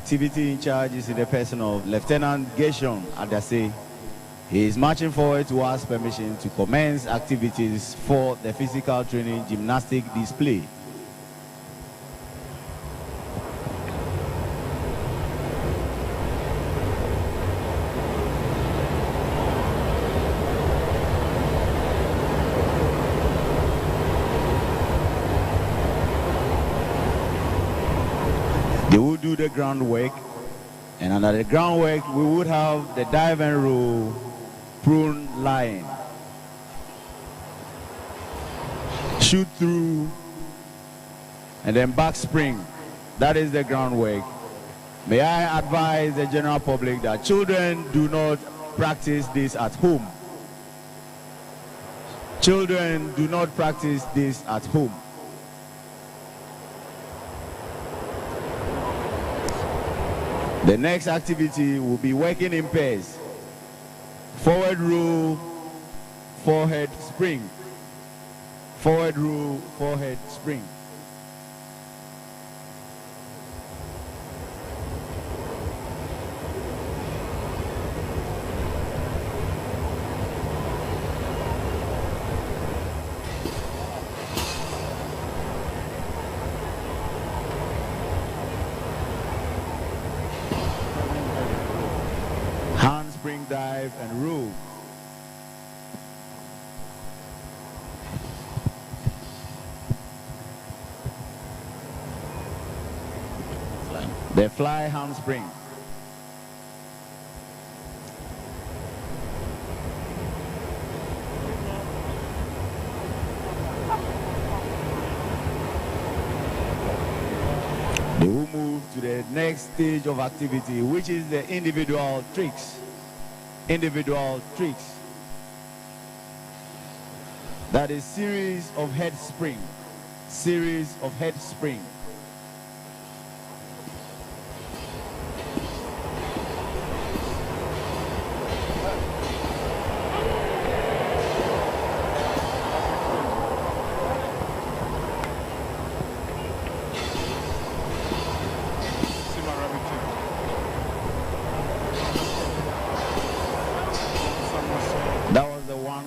activity in charge is in the person of Lieutenant Gershon Adase. He is marching forward to ask permission to commence activities for the physical training gymnastic display. They will do the groundwork, and under the groundwork we would have the dive and roll prone line, shoot through, and then back spring. That is the groundwork. May I advise the general public that children do not practice this at home. Children do not practice this at home. The next activity will be working in pairs. Forward roll, forehead spring. Forward roll, forehead spring. Handspring dive and roll. The fly handspring. They will move to the next stage of activity, which is the individual tricks. Individual tricks. That is series of head spring. Series of head spring.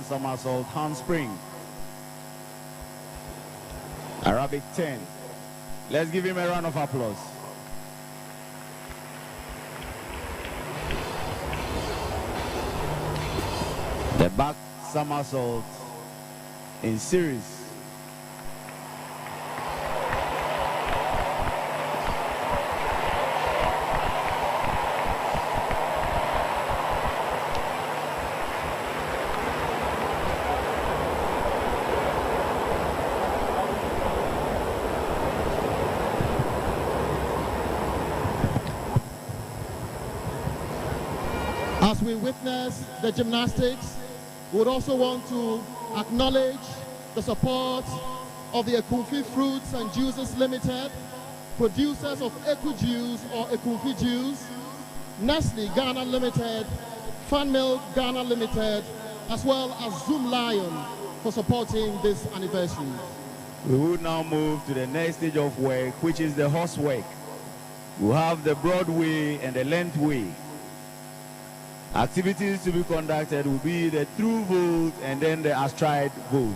Somersault handspring. Arabic 10. Let's give him a round of applause. The back somersault in series. As we witness the gymnastics, we would also want to acknowledge the support of the Ekumfi Fruits and Juices Limited, producers of Eku Juice or Ekumfi Juice, Nestle Ghana Limited, Fan Milk Ghana Limited, as well as Zoom Lion for supporting this anniversary. We will now move to the next stage of work, which is the horse work. We'll have the Broadway and the lengthway. Activities to be conducted will be the through vault and then the astride vault.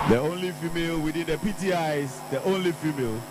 The only female within the PTIs, the only female.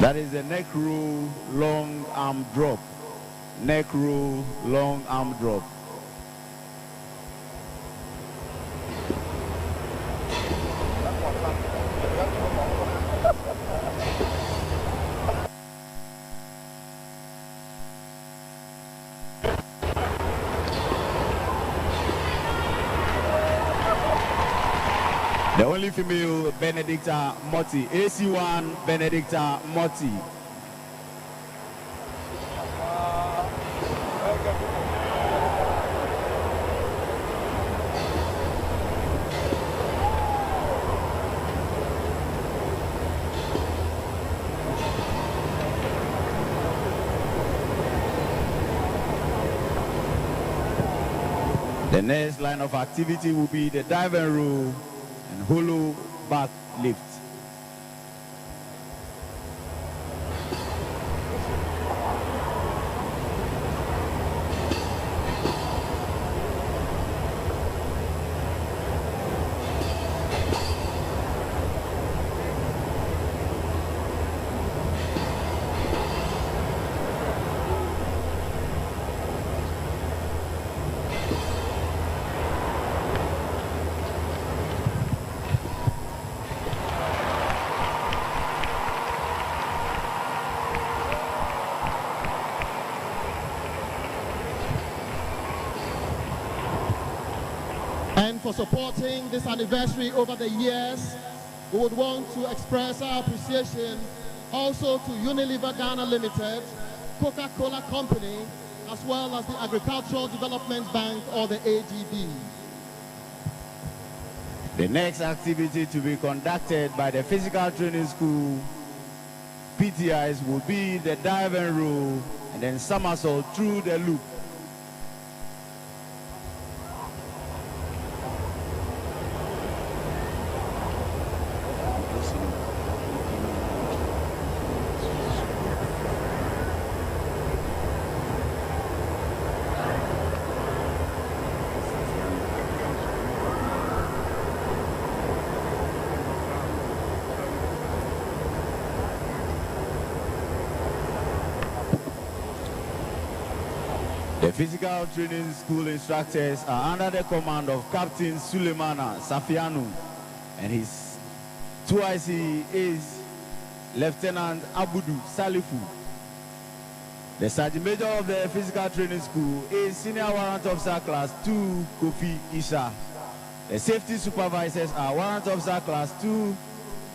That is the neck roll, long arm drop. Neck roll, long arm drop. The only female, Benedicta Motti. AC1, Benedicta Motti. The next line of activity will be the dive and roll and hollow back lift. And for supporting this anniversary over the years, we would want to express our appreciation also to Unilever Ghana Limited, Coca-Cola Company, as well as the Agricultural Development Bank, or the ADB. The next activity to be conducted by the Physical Training School PTIs will be the dive and roll and then somersault through the loop. The Physical Training School instructors are under the command of Captain Sulemana Safianu, and his 2IC is Lieutenant Abudu Salifu. The Sergeant Major of the Physical Training School is Senior Warrant Officer Class 2 Kofi Isha. The safety supervisors are Warrant Officer Class 2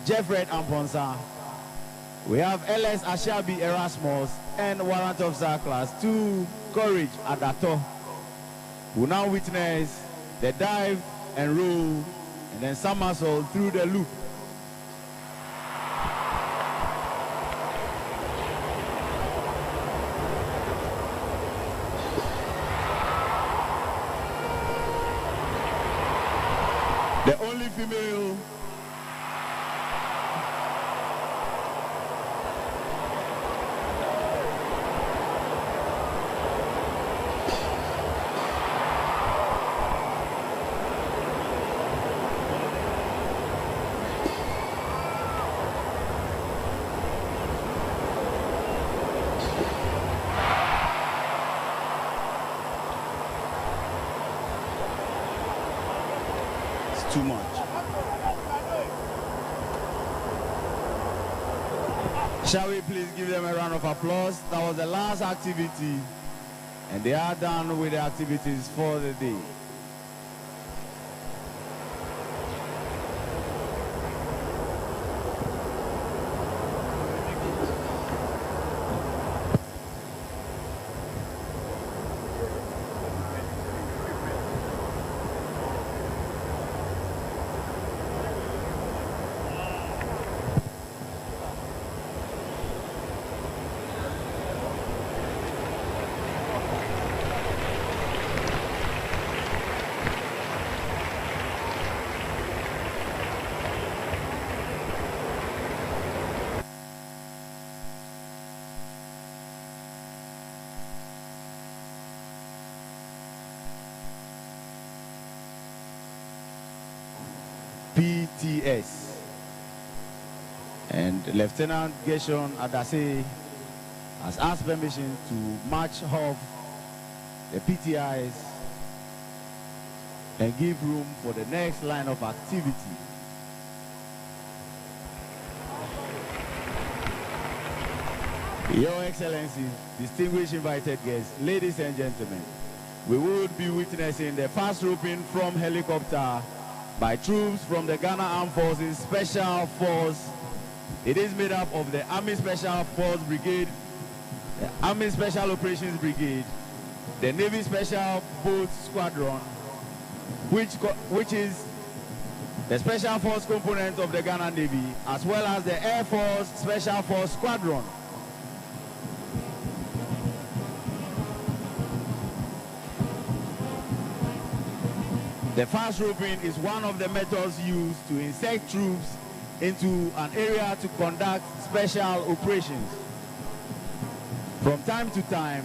Jeffred Amponsa. We have LS Ashabi Erasmus and Warrant Officer Class 2 Courage Adato, who now witness the dive and roll and then somersault through the loop. The only female too much. Shall we please give them a round of applause? That was the last activity, and they are done with the activities for the day. PTS. And Lieutenant Gershon Adase has asked permission to march off the PTIs and give room for the next line of activity. Your Excellencies, distinguished invited guests, ladies and gentlemen, we would be witnessing the fast roping from helicopter by troops from the Ghana Armed Forces Special Force. It is made up of the Army Special Force Brigade, the Army Special Operations Brigade, the Navy Special Boat Squadron, which is the Special Force component of the Ghana Navy, as well as the Air Force Special Force Squadron. The fast roping is one of the methods used to insert troops into an area to conduct special operations. From time to time,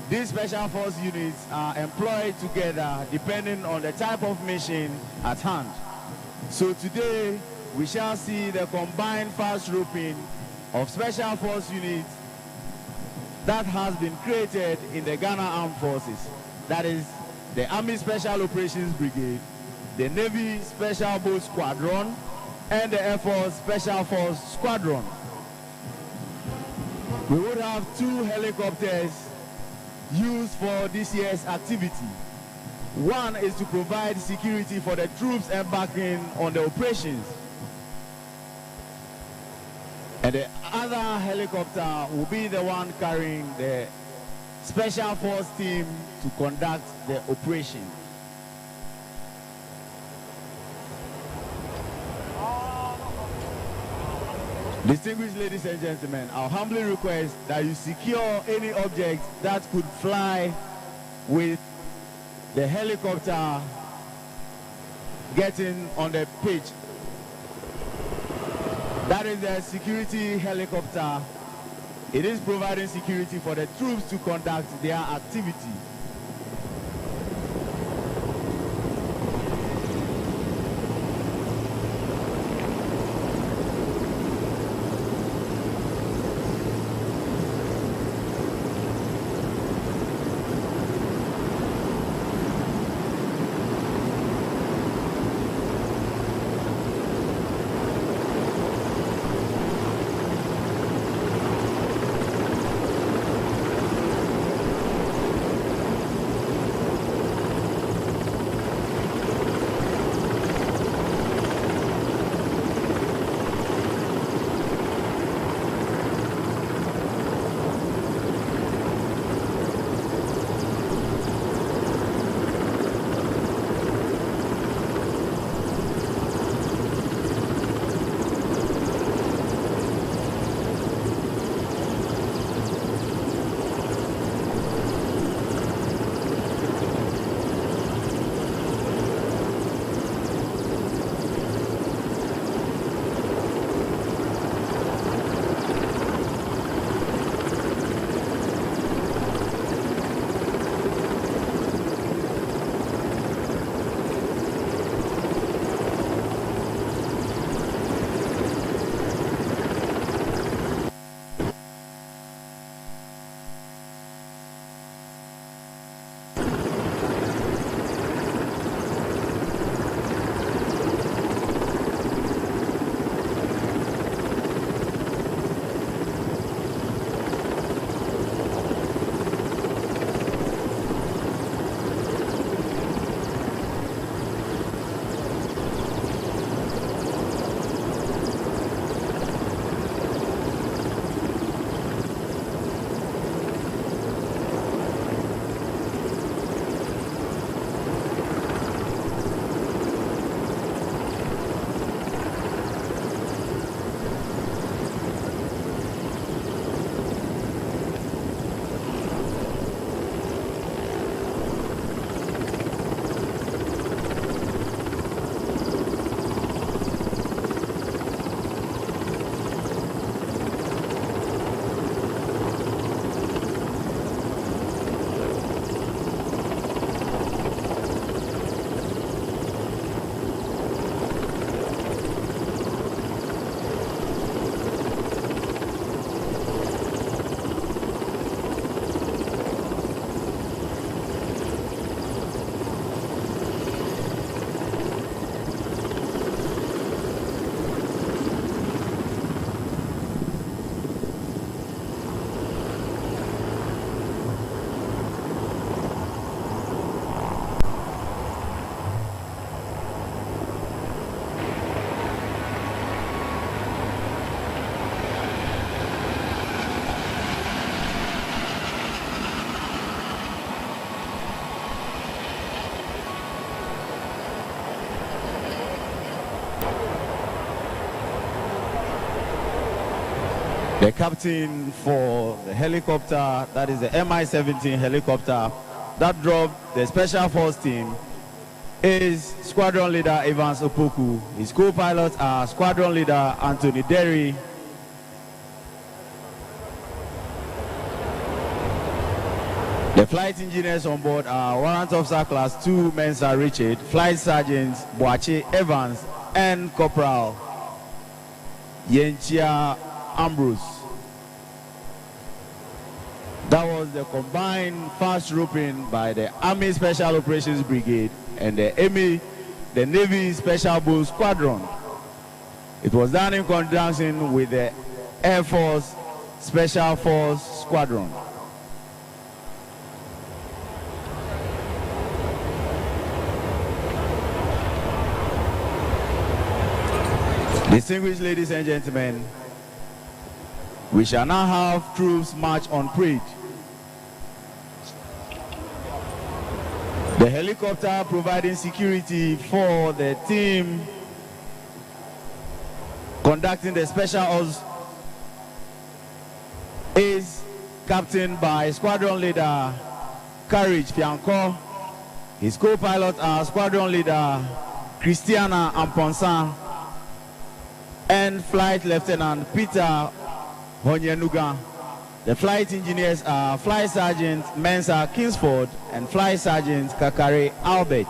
these special force units are employed together depending on the type of mission at hand. So today, we shall see the combined fast roping of special force units that has been created in the Ghana Armed Forces. That is the Army Special Operations Brigade, the Navy Special Boat Squadron, and the Air Force Special Force Squadron. We would have 2 helicopters used for this year's activity. One is to provide security for the troops embarking on the operations. And the other helicopter will be the one carrying the Special Force team to conduct the operation. Distinguished ladies and gentlemen, I humbly request that you secure any object that could fly with the helicopter getting on the pitch. That is the security helicopter. It is providing security for the troops to conduct their activity. The captain for the helicopter, that is the Mi-17 helicopter that dropped the Special Force team, is Squadron Leader Evans Opoku. His co-pilots are Squadron Leader Anthony Derry, the flight engineers on board are Warrant Officer Class 2 Mensa Richard, Flight Sergeants Boache Evans, and Corporal Yenchia Ambrose. That was the combined fast roping by the Army Special Operations Brigade and the Navy Special Bull Squadron. It was done in conjunction with the Air Force Special Force Squadron. Distinguished ladies and gentlemen, we shall now have troops march on parade. The helicopter providing security for the team conducting the special ops is captained by Squadron Leader Courage Fianco. His co-pilots are Squadron Leader Christiana Amponsan and Flight Lieutenant Peter Honyenuga. The flight engineers are Flight Sergeant Mensa Kingsford and Flight Sergeant Kakare Albert.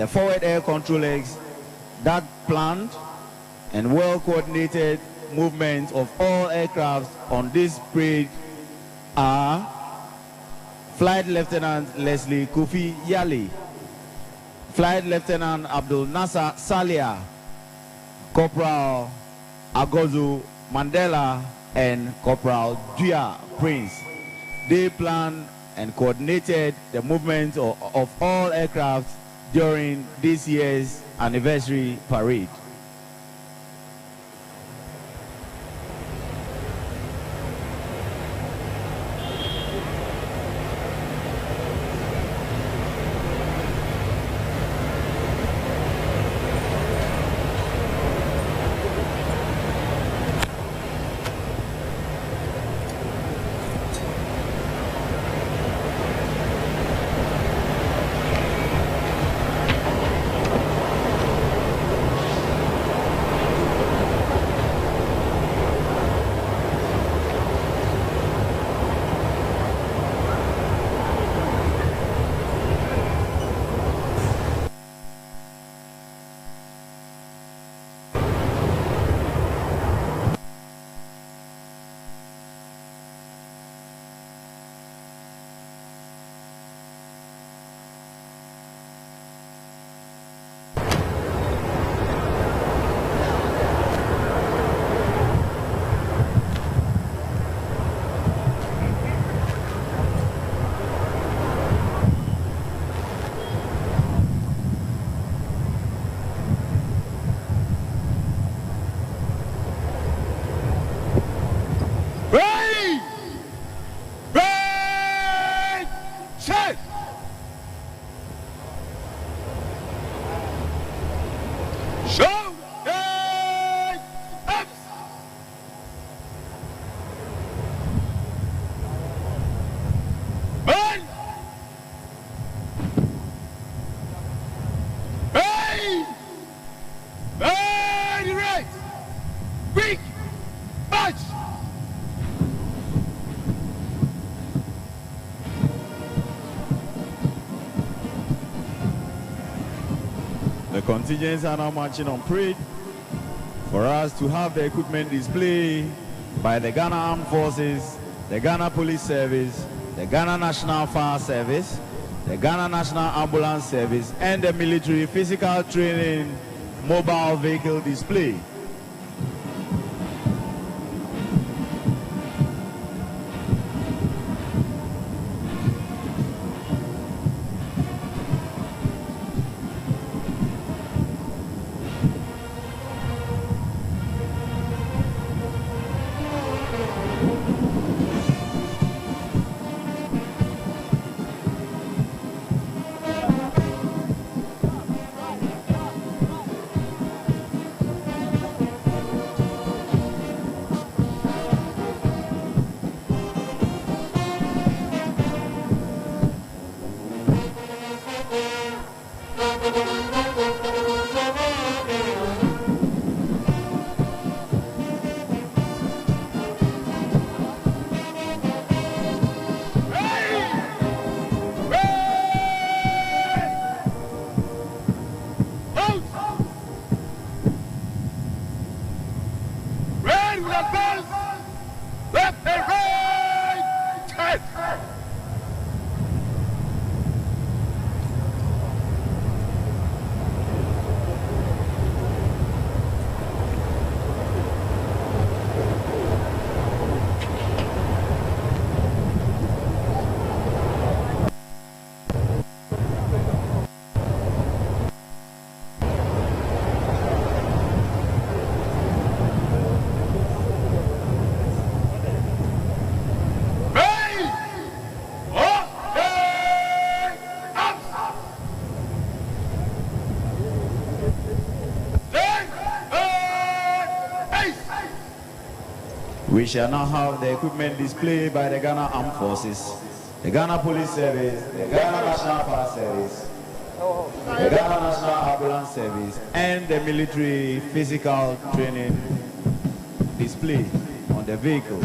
The forward air control legs that planned and well-coordinated movement of all aircraft on this parade are Flight Lieutenant Leslie Kofi Yali, Flight Lieutenant Abdul Nasser Salia, Corporal Agozu Mandela, and Corporal Dua Prince. They planned and coordinated the movement of all aircraft during this year's anniversary parade. Very right. Quick. March. The contingents are now marching on parade for us to have the equipment display by the Ghana Armed Forces, the Ghana Police Service, the Ghana National Fire Service, the Ghana National Ambulance Service, and the Military Physical Training Mobile Vehicle Display. We shall now have the equipment displayed by the Ghana Armed Forces, the Ghana Police Service, the Ghana National Fire Service, the Ghana National Ambulance Service, and the Military Physical Training display on the vehicle.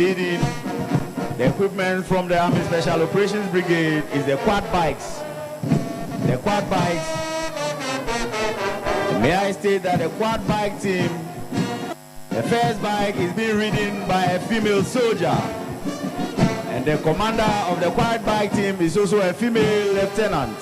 Leading the equipment from the Army Special Operations Brigade is the quad bikes. The quad bikes. May I state that the quad bike team, the first bike is being ridden by a female soldier, and the commander of the quad bike team is also a female lieutenant.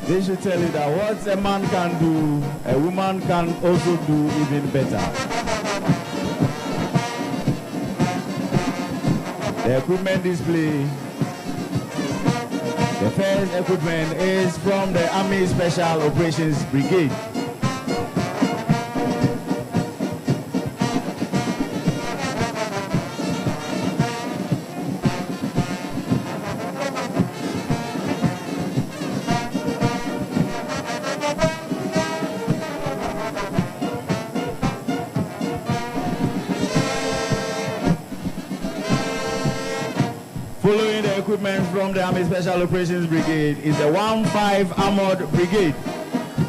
They should tell you that what a man can do, a woman can also do even better. The equipment display, the first equipment is from the Army Special Operations Brigade. Following the equipment from the Army Special Operations Brigade is the 1-5 Armored Brigade,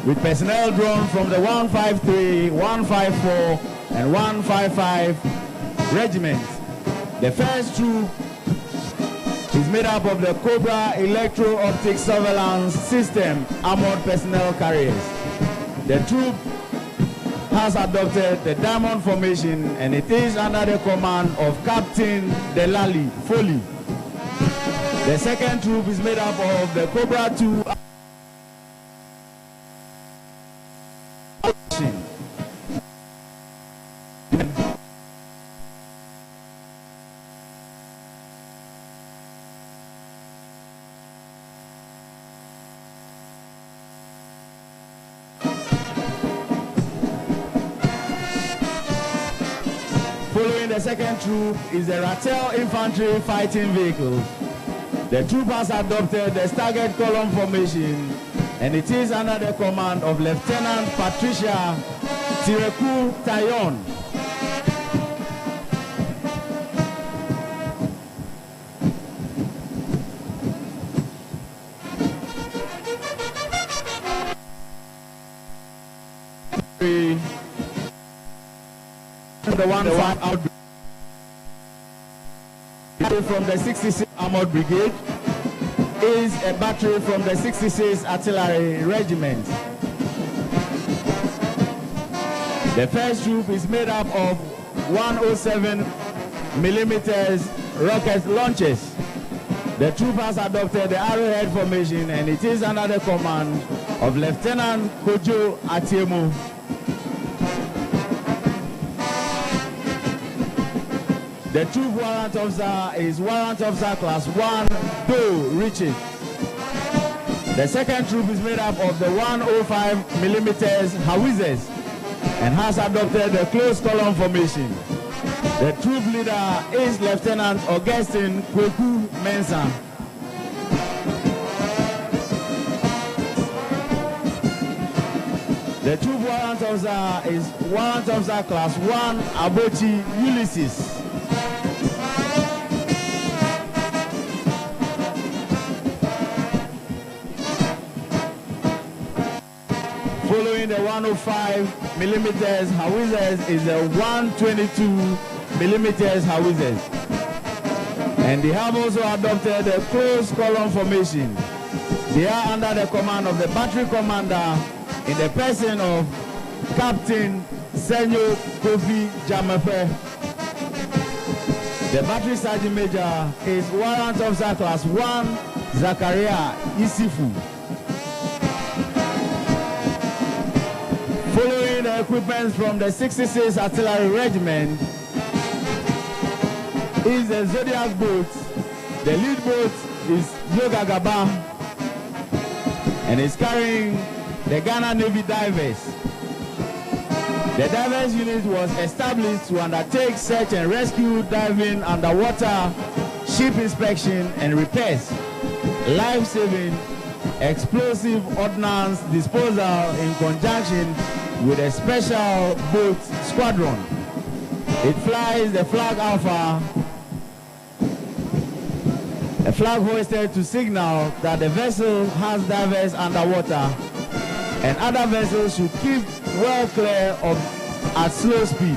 with personnel drawn from the 153, 154, and 155 regiments. The first troop is made up of the Cobra Electro-Optic Surveillance System Armored Personnel Carriers. The troop has adopted the diamond formation, and it is under the command of Captain Delali Foley. The second troop is made up of the Cobra 2 Following the second troop is the Ratel infantry fighting vehicle. The troop has adopted the staggered column formation, and it is under the command of Lieutenant Patricia Tireku Tayon. The one out from the 66 Armored Brigade is a battery from the 66 Artillery Regiment. The first troop is made up of 107 millimeters rocket launchers. The troop has adopted the arrowhead formation, and it is under the command of Lieutenant Kojo Atiemu. The troop warrant officer is Warrant Officer Class 1, Doe Richard. The second troop is made up of the 105 millimeters howitzers and has adopted the close column formation. The troop leader is Lieutenant Augustine Kweku Mensah. The troop warrant officer is Warrant Officer Class 1, Abochi Ulysses. Following the 105 millimeters howitzers is the 122 millimeters howitzers. And they have also adopted the close column formation. They are under the command of the battery commander in the person of Captain Senyo Kofi Jamefe. The battery sergeant major is Warrant Officer Class 1, Zakaria Isifu. Following the equipment from the 66 Artillery Regiment is the Zodiac boat. The lead boat is Yoga Gaba and is carrying the Ghana Navy divers. The divers unit was established to undertake search and rescue, diving, underwater, ship inspection and repairs, life-saving, explosive ordnance disposal in conjunction with a special boat squadron. It flies the flag Alpha, a flag hoisted to signal that the vessel has divers underwater, and other vessels should keep well clear of at slow speed.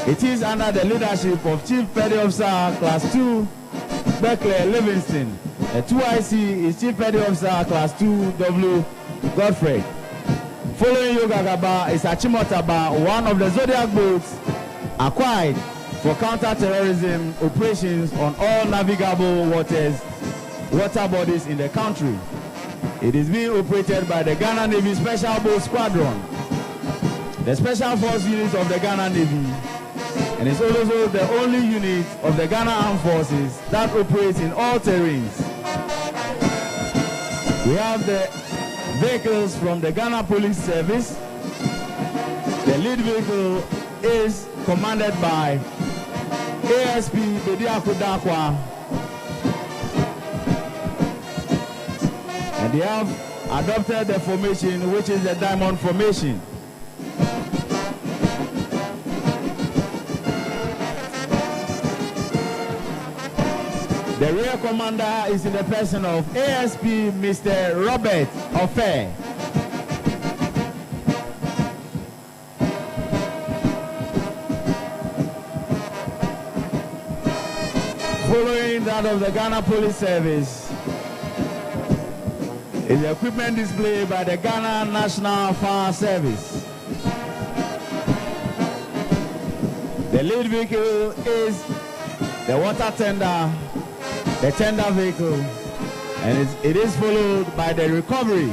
It is under the leadership of Chief Petty Officer Class 2 Beckley Livingston. The 2IC is Chief Petty Officer Class 2 W Godfrey. Following Yoga Gaba is Achimotaba, one of the Zodiac boats acquired for counter-terrorism operations on all navigable water bodies in the country. It is being operated by the Ghana Navy Special Boat Squadron, the Special Force unit of the Ghana Navy, and is also the only unit of the Ghana Armed Forces that operates in all terrains. We have the vehicles from the Ghana Police Service. The lead vehicle is commanded by ASP Bediako Dakwa, and they have adopted the formation, which is the diamond formation. The rear commander is in the person of ASP Mr. Robert Ofe. Following that of the Ghana Police Service is the equipment displayed by the Ghana National Fire Service. The lead vehicle is the water tender, the tender vehicle, and it is followed by the recovery.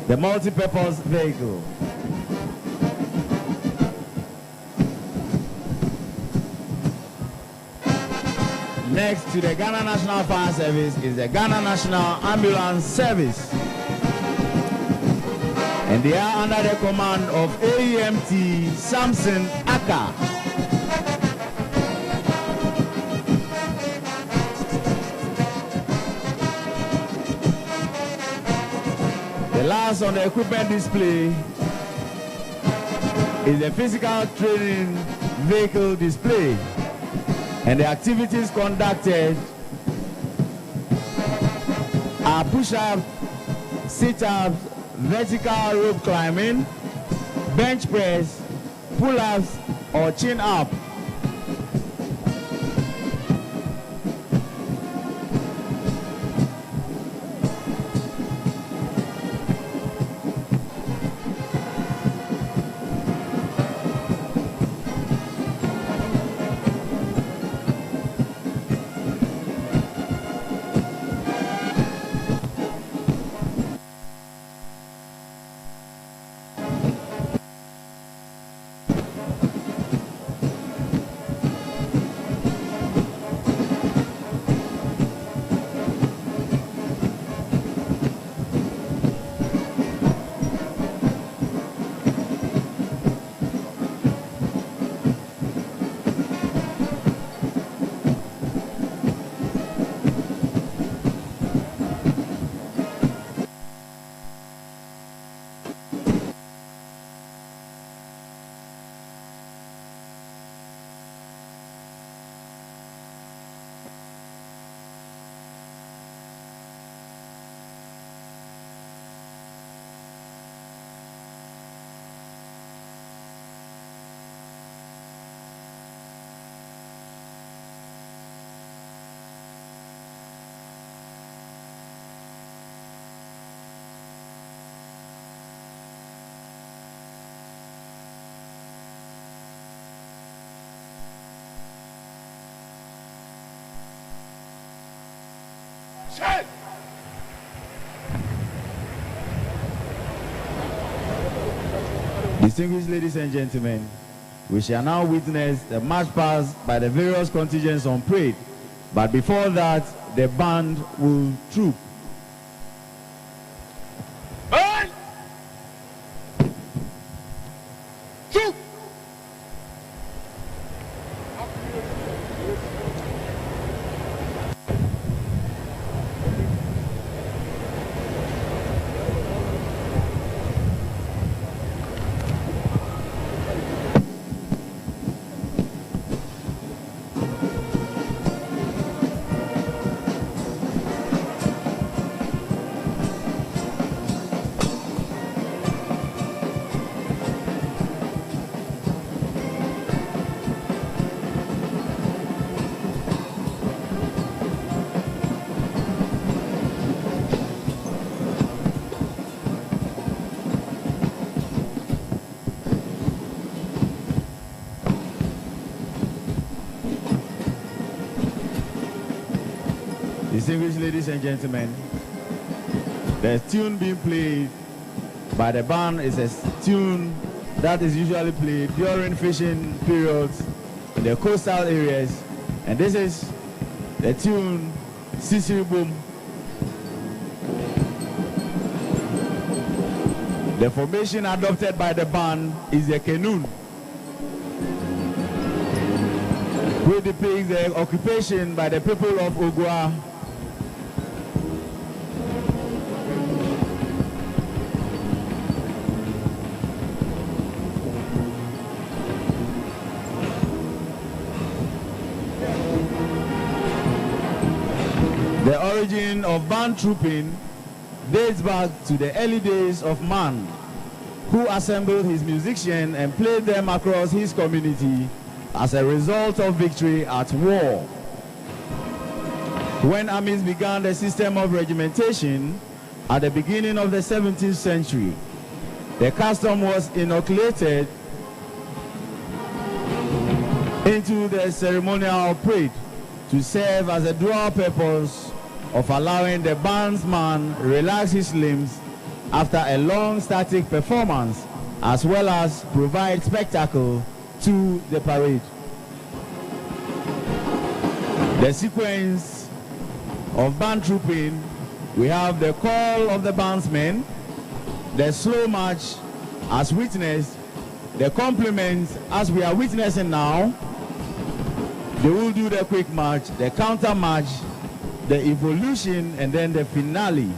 The multi-purpose vehicle. Next to the Ghana National Fire Service is the Ghana National Ambulance Service. And they are under the command of AEMT Samson Aka. The last on the equipment display is the physical training vehicle display, and the activities conducted are push-ups, sit-ups, vertical rope climbing, bench press, pull-ups, or chin-up. Distinguished ladies and gentlemen, we shall now witness the march past by the various contingents on parade. But before that, the band will troop. Distinguished ladies and gentlemen, the tune being played by the band is a tune that is usually played during fishing periods in the coastal areas, and this is the tune Sisiri Boom. The formation adopted by the band is the canoe, which depicts the occupation by the people of Ogua. The origin of band trooping dates back to the early days of man, who assembled his musicians and played them across his community as a result of victory at war. When armies began the system of regimentation at the beginning of the 17th century, the custom was inoculated into the ceremonial parade to serve as a dual purpose of allowing the bandsman relax his limbs after a long static performance, as well as provide spectacle to the parade. The sequence of band trooping, we have the call of the bandsmen, the slow march as witnessed, the complement as we are witnessing now. They will do the quick march, the counter march, the evolution, and then the finale.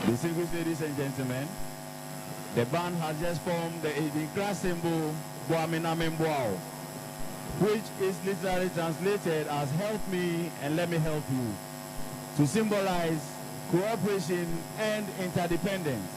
Distinguished ladies and gentlemen, the band has just formed the Edinkra symbol, Boaminamemboao, which is literally translated as help me and let me help you. to symbolize cooperation and interdependence.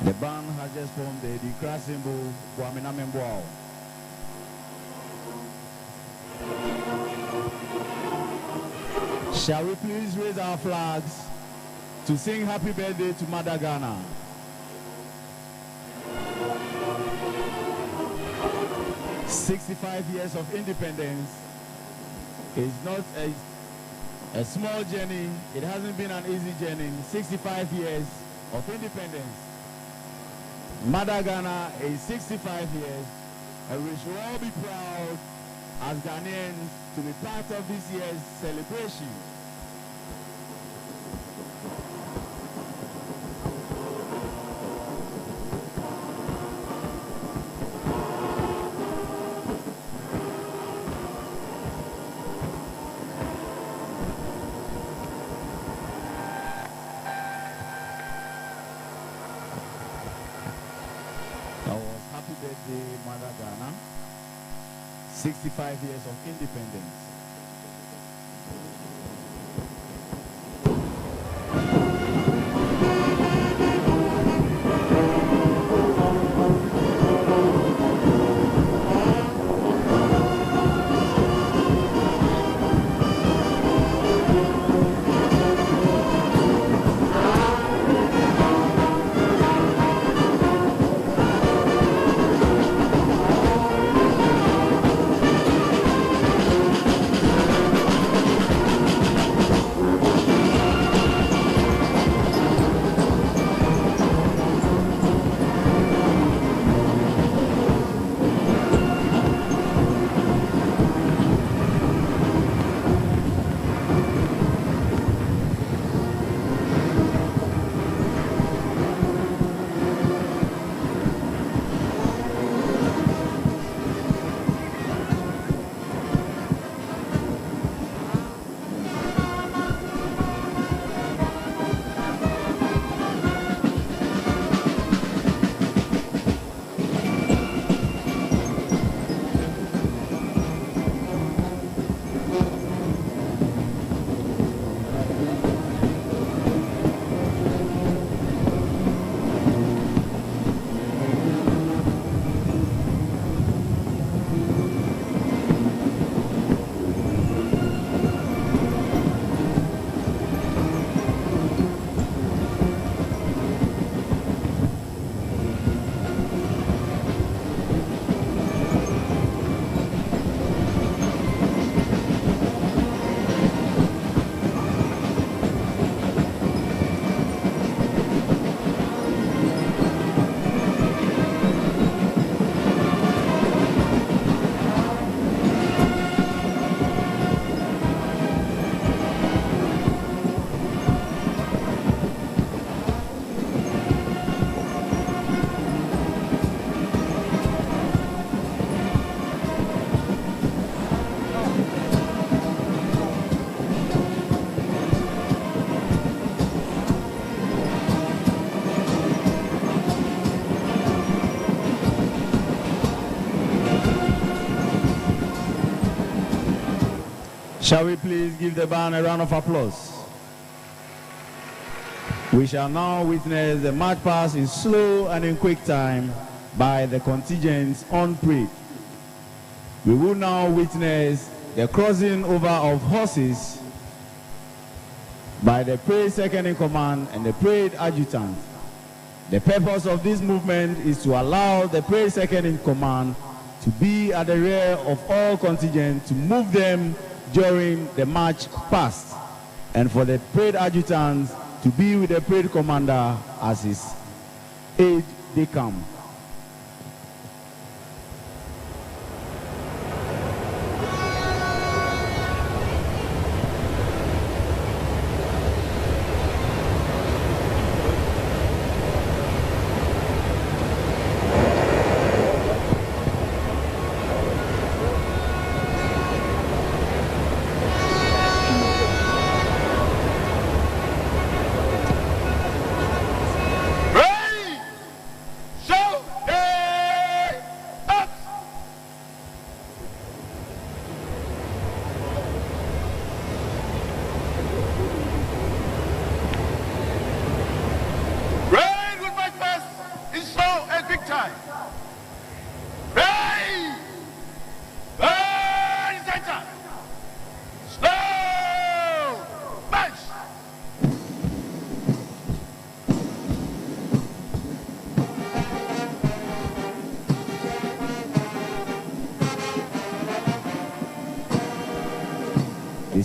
The band has just formed the cross symbol for Amina Memboao. Shall we please raise our flags to sing happy birthday to Mother Ghana? "65 years of independence is not a small journey. It hasn't been an easy journey. 65 years of independence. Mother Ghana is 65 years, and we should all be proud as Ghanaians to be part of this year's celebration. Happy birthday, Mother Ghana. 65 years of independence. Shall we please give the band a round of applause? We shall now witness the march pass in slow and in quick time by the contingents on parade. We will now witness the crossing over of horses by the parade second in command and the parade adjutant. The purpose of this movement is to allow the parade second in command to be at the rear of all contingents to move them during the march past, and for the parade adjutant to be with the parade commander as his aide de camp.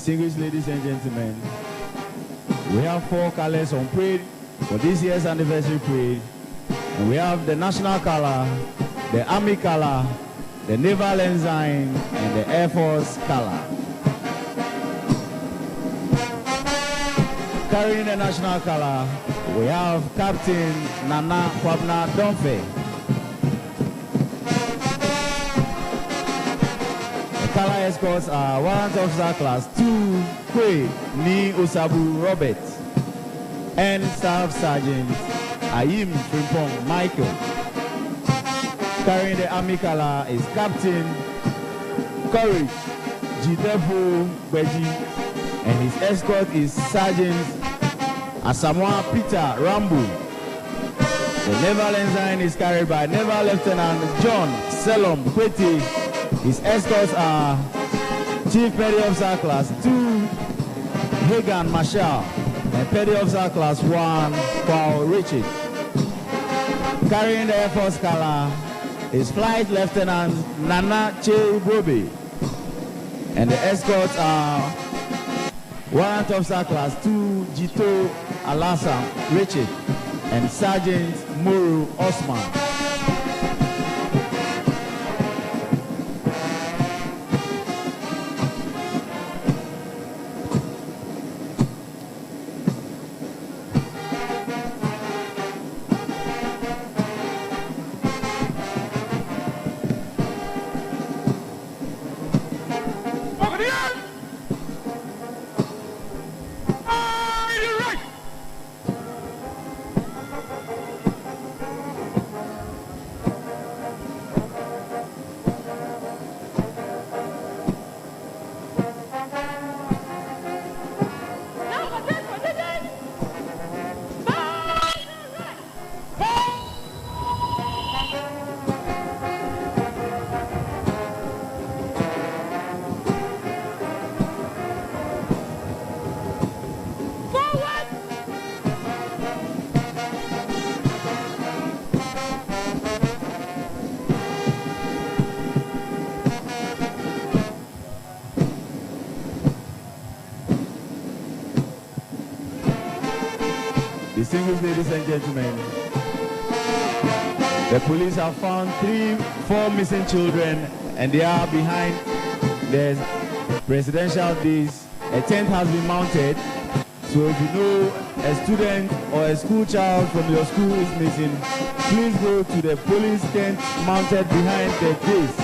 Distinguished ladies and gentlemen, we have 4 colors on parade for this year's anniversary parade. And we have the national color, the army color, the naval ensign, and the Air Force color. Carrying the national color, we have Captain Nana Kwabna Domfe. The color escorts are Warrant Officer Class 2, Kwe Ni Osabu Robert, and Staff Sergeant Ayim Frimpong Michael. Carrying the army color is Captain Courage Jidepo Beji, and his escort is Sergeant Asamoah Peter Rambo. The naval ensign is carried by Naval Lieutenant John Selom Kweti. His escorts are Chief Petty Officer Class 2 Hagan Marshall and Petty Officer Class 1 Paul Richard. Carrying the Air Force color is Flight Lieutenant Nana Che Bobe, and the escorts are Warrant Officer Class 2 Jito Alasa Richard and Sergeant Muru Osman. Distinguished ladies and gentlemen, the police have found 4 missing children, and they are behind the presidential days. A tent has been mounted, so if you know a student or a school child from your school is missing, please go to the police tent mounted behind the case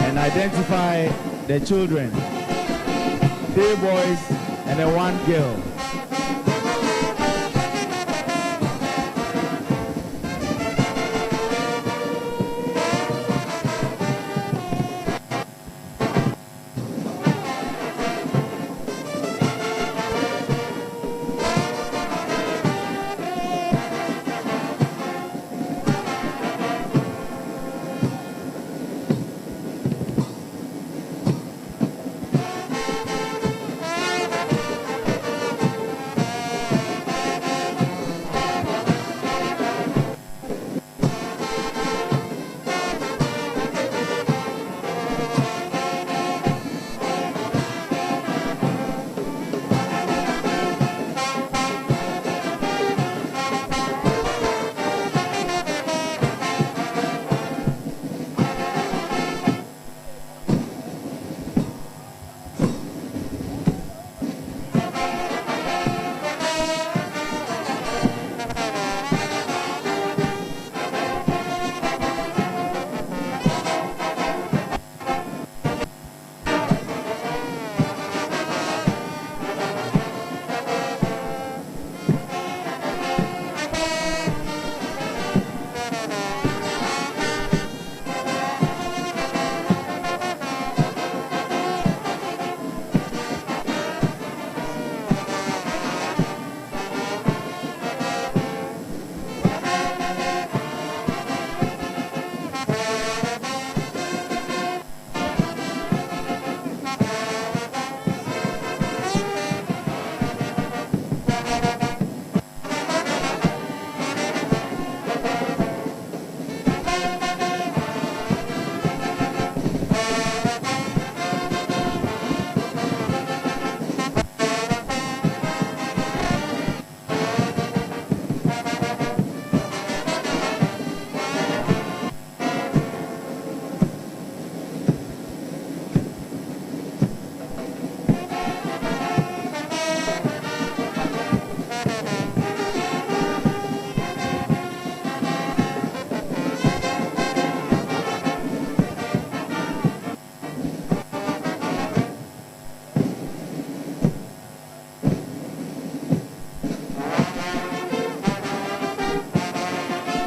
and identify the children, 3 boys and 1 girl.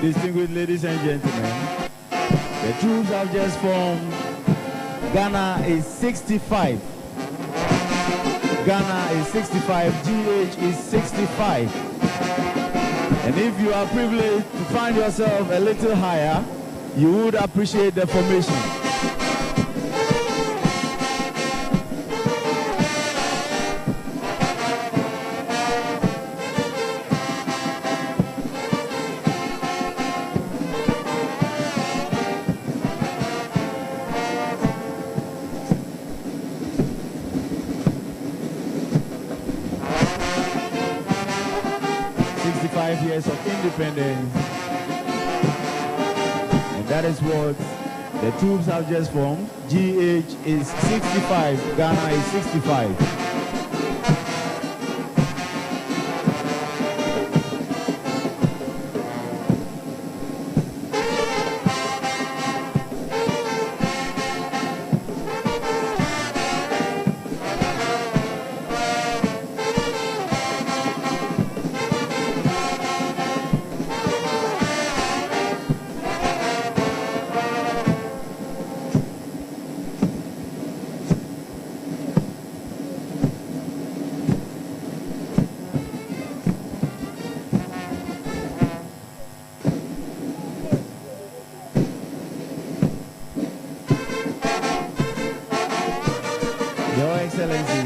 Distinguished ladies and gentlemen, the troops have just formed. Ghana is 65. Ghana is 65. GH is 65. And if you are privileged to find yourself a little higher, you would appreciate the formation. Years of independence, and that is what the troops have just formed. GH is 65, Ghana is 65. Your Excellency,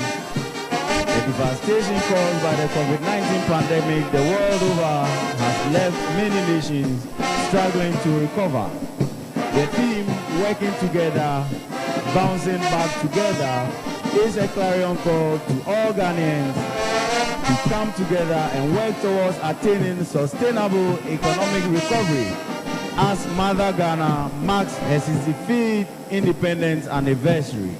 the devastation caused by the COVID-19 pandemic the world over has left many nations struggling to recover. The theme, working together, bouncing back together, is a clarion call to all Ghanaians to come together and work towards attaining sustainable economic recovery as Mother Ghana marks her 65th independence anniversary.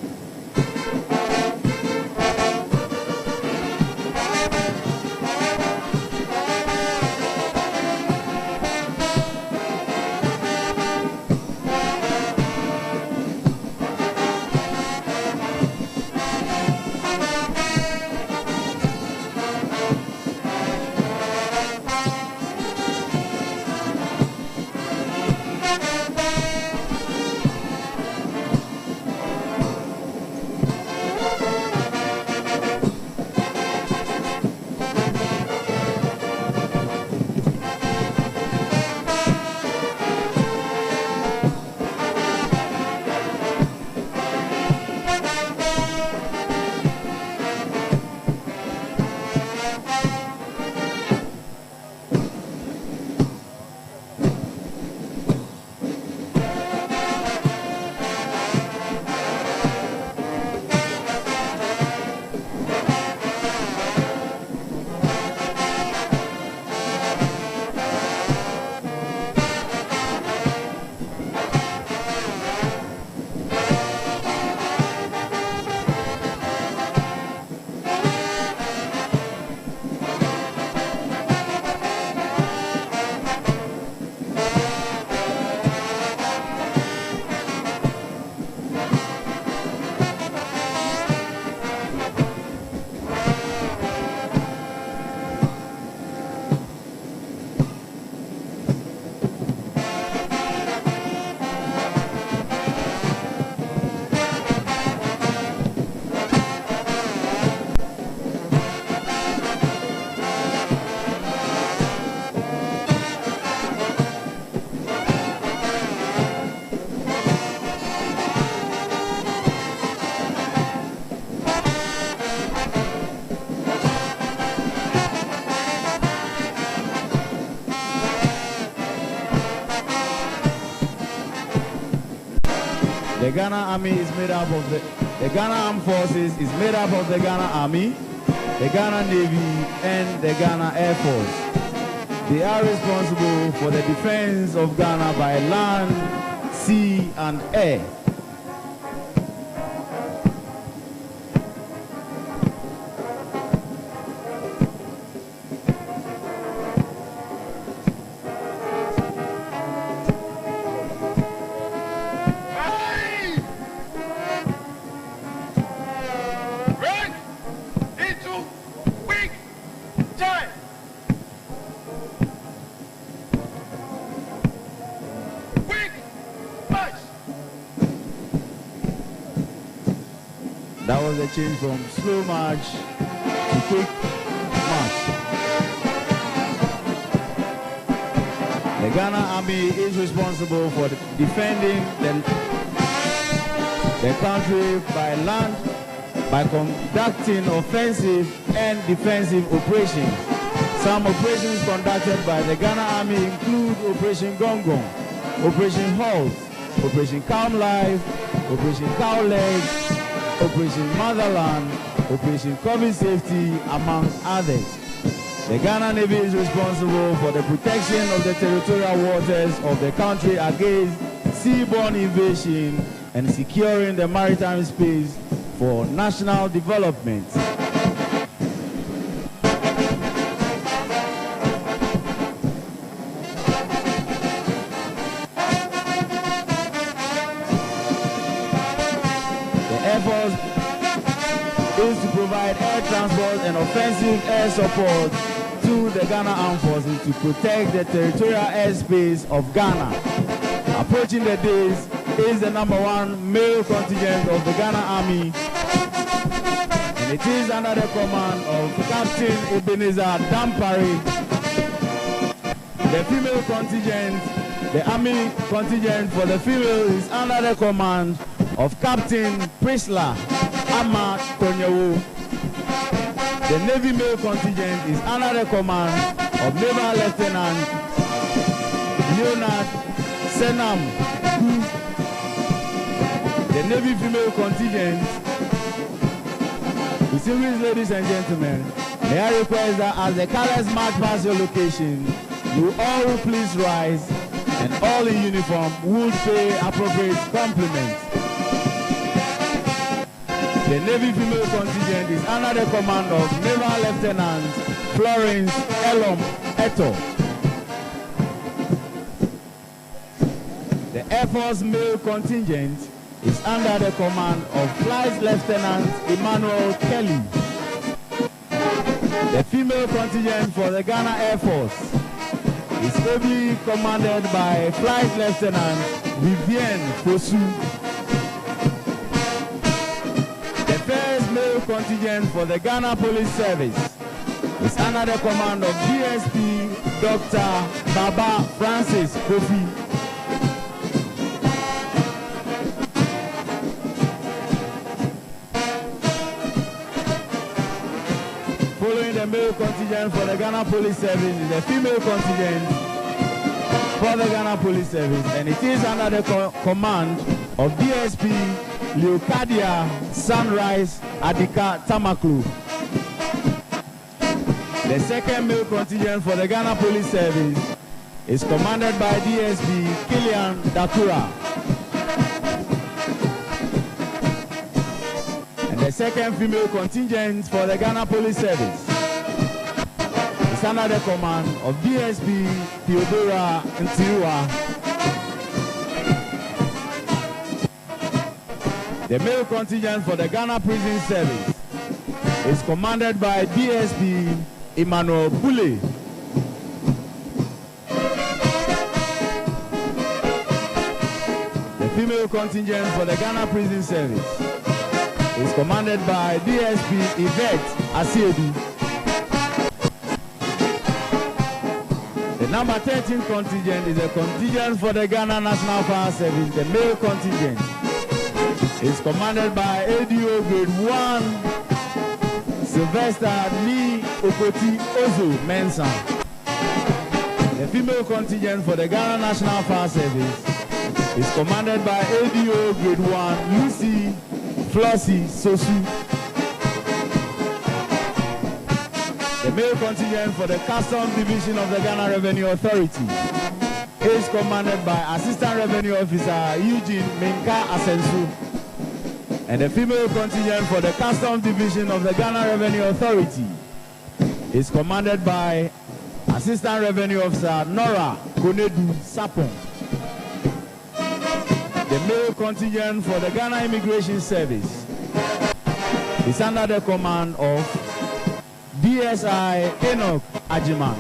The Ghana Army is made up of the Ghana Armed Forces is made up of the Ghana Army, the Ghana Navy, and the Ghana Air Force. They are responsible for the defense of Ghana by land, sea, and air. That was a change from slow march to quick march. The Ghana Army is responsible for defending the country by land by conducting offensive and defensive operations. Some operations conducted by the Ghana Army include Operation Gong Gong, Operation Halt, Operation Calm Life, Operation Cow Leg, Operation Motherland, Operation COVID Safety, among others. The Ghana Navy is responsible for the protection of the territorial waters of the country against seaborne invasion and securing the maritime space for national development. The Air Force is to provide air transport and offensive air support to the Ghana Armed Forces to protect the territorial airspace of Ghana. Approaching the days is the #1 male contingent of the Ghana Army, and it is under the command of Captain Ebenezer Dampari. The female contingent, the Army contingent for the female, is under the command of Captain Prisla Ama Tonyewo. The Navy male contingent is under the command of Naval Lieutenant Leonard Senam. The Navy female contingent, distinguished ladies and gentlemen, may I request that as the colors march past your location, you all will please rise and all in uniform would pay appropriate compliments. The Navy female contingent is under the command of Naval Lieutenant Florence Elom Eto. The Air Force male contingent is under the command of Flight Lieutenant Emmanuel Kelly. The female contingent for the Ghana Air Force is ably commanded by Flight Lieutenant Vivienne Fosu. The first male contingent for the Ghana Police Service is under the command of DSP Dr. Baba Francis Kofi. Following the male contingent for the Ghana Police Service is the female contingent for the Ghana Police Service, and it is under the command of DSP Leocadia Sunrise Adika Tamaklu. The second male contingent for the Ghana Police Service is commanded by DSP Kilian Dakura. The second female contingent for the Ghana Police Service is under the command of DSP Theodora Ntiwa. The male contingent for the Ghana Prison Service is commanded by DSP Emmanuel Bule. The female contingent for the Ghana Prison Service is commanded by DSP Yvette Asiedu. The number 13 contingent is a contingent for the Ghana National Fire Service. The male contingent is commanded by ADO Grade 1 Sylvester Lee Okoti Ozo Mensa. The female contingent for the Ghana National Fire Service is commanded by ADO Grade 1 Lucy Flossie Sosu. The male contingent for the Customs Division of the Ghana Revenue Authority is commanded by Assistant Revenue Officer Eugene Minka Asensu. And the female contingent for the Customs Division of the Ghana Revenue Authority is commanded by Assistant Revenue Officer Nora Konedu Sapon. The male contingent for the Ghana Immigration Service is under the command of DSI Enoch Ajiman.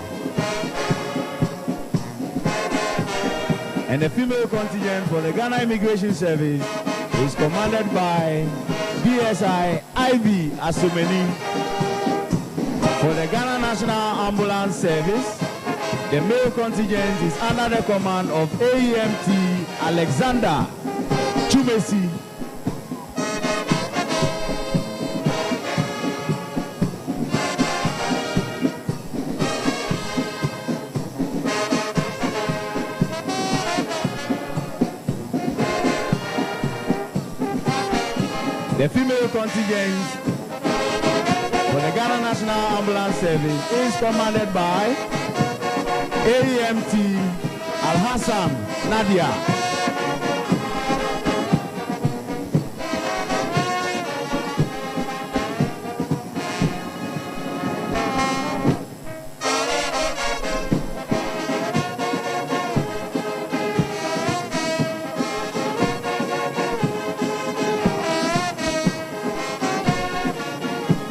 And the female contingent for the Ghana Immigration Service is commanded by BSI IB Asomeni. For the Ghana National Ambulance Service, the male contingent is under the command of AEMT Alexander Chumesi. The female contingent for the Ghana National Ambulance Service is commanded by AEMT Al-Hassan Nadia.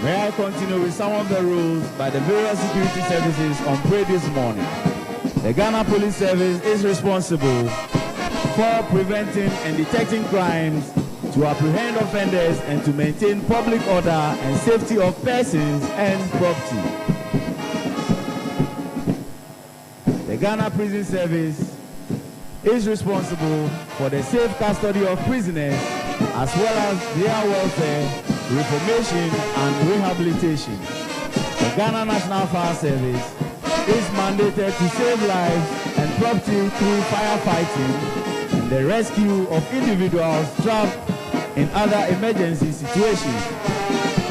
May I continue with some of the rules by the various security services on parade this morning. The Ghana Police Service is responsible for preventing and detecting crimes, to apprehend offenders, and to maintain public order and safety of persons and property. The Ghana Prison Service is responsible for the safe custody of prisoners as well as their welfare, reformation and rehabilitation. The Ghana National Fire Service is mandated to save lives and property through firefighting and the rescue of individuals trapped in other emergency situations.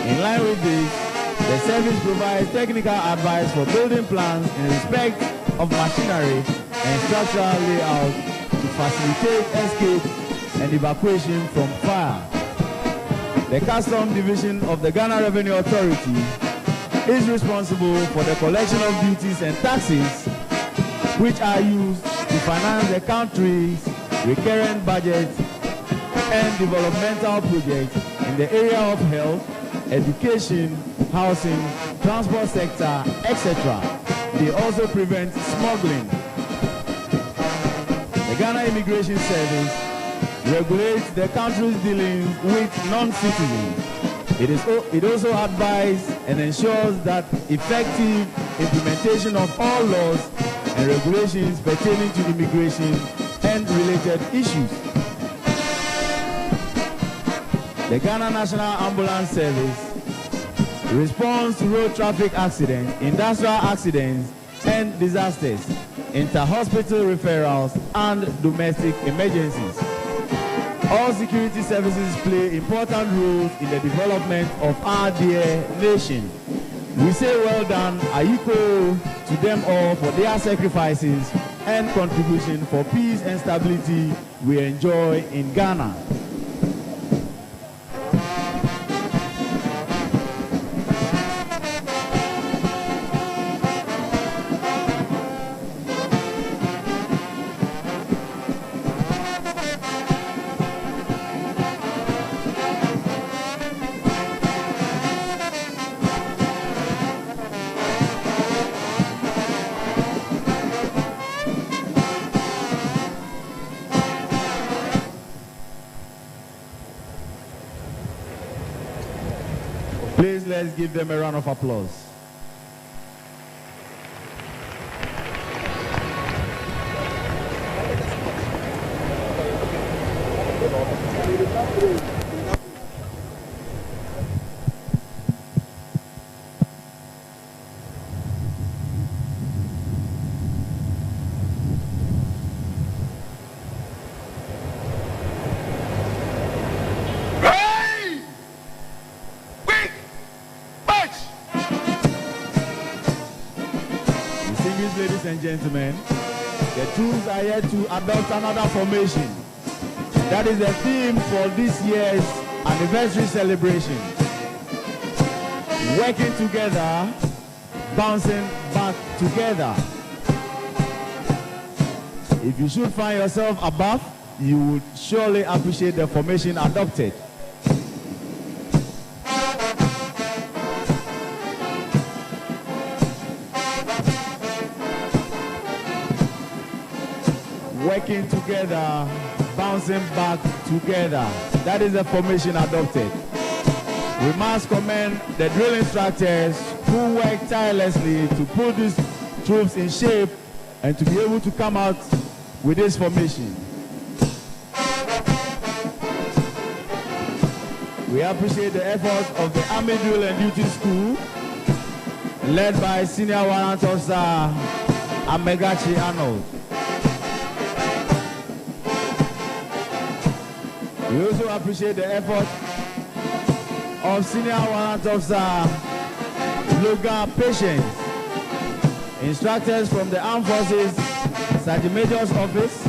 In line with this, the service provides technical advice for building plans in respect of machinery and structural layout to facilitate escape and evacuation from fire. The Customs Division of the Ghana Revenue Authority is responsible for the collection of duties and taxes which are used to finance the country's recurrent budget and developmental projects in the area of health, education, housing, transport sector, etc. They also prevent smuggling. The Ghana Immigration Service regulates the country's dealings with non-citizens. It also advises and ensures that effective implementation of all laws and regulations pertaining to immigration and related issues. The Ghana National Ambulance Service responds to road traffic accidents, industrial accidents and disasters, inter-hospital referrals and domestic emergencies. All security services play important roles in the development of our dear nation. We say well done, Ayiko, to them all for their sacrifices and contribution for peace and stability we enjoy in Ghana. Please, let's give them a round of applause. Ladies and gentlemen, the troops are here to adopt another formation. That is the theme for this year's anniversary celebration. Working together, bouncing back together. If you should find yourself above, you would surely appreciate the formation adopted. Working together, bouncing back together. That is the formation adopted. We must commend the drill instructors who work tirelessly to put these troops in shape and to be able to come out with this formation. We appreciate the efforts of the Army Drill and Duty School, led by Senior Warrant Officer Amegachi Arnold. We also appreciate the effort of Senior Warrant Officer Logan Patience, instructors from the Armed Forces Sergeant Major's Office,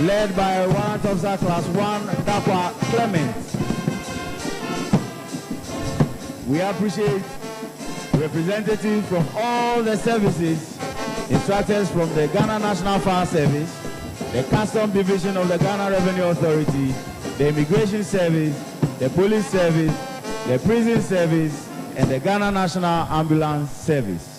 led by Warrant Officer Class 1 Dakwa Clement. We appreciate representatives from all the services, instructors from the Ghana National Fire Service, the Custom Division of the Ghana Revenue Authority, the Immigration Service, the Police Service, the Prison Service, and the Ghana National Ambulance Service.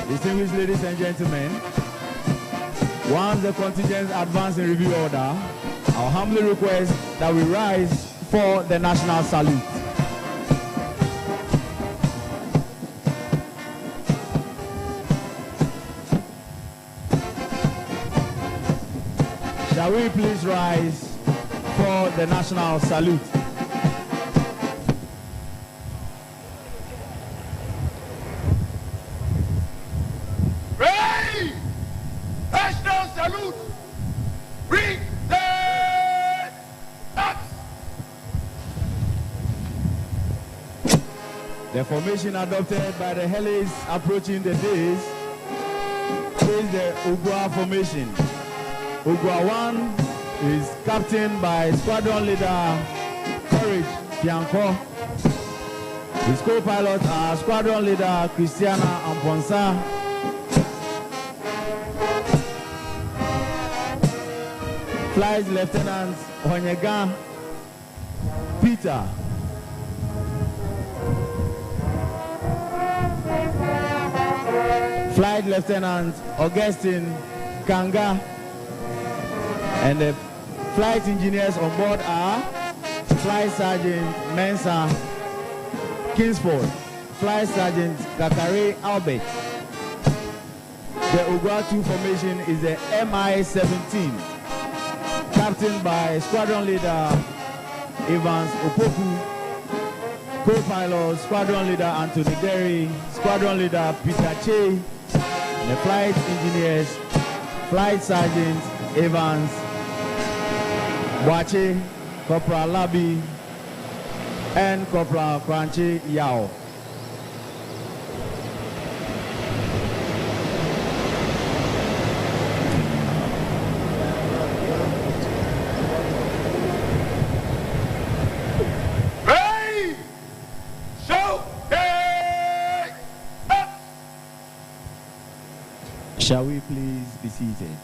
Distinguished ladies and gentlemen, once the contingents advance in review order, I'll humbly request that we rise for the national salute. Shall we please rise for the national salute? The formation adopted by the Hellies approaching the days is the Ugwa formation. Ugwa 1 is captained by squadron leader Courage Fianco. His co-pilots are squadron leader Christiana Amponsa, Flight Lieutenant Onyega Peter, Flight Lieutenant Augustine Kanga, and the flight engineers on board are Flight Sergeant Mensa Kingsford, Flight Sergeant Kakare Albert. The Ugwa 2 formation is the MI-17, captained by squadron leader Evans Opoku, co-pilot squadron leader Anthony Derry, squadron leader Peter Che, and the flight engineers Flight Sergeant Evans Wache, Corporal Labi, and Corporal Kranche Yao. Shall we please be seated?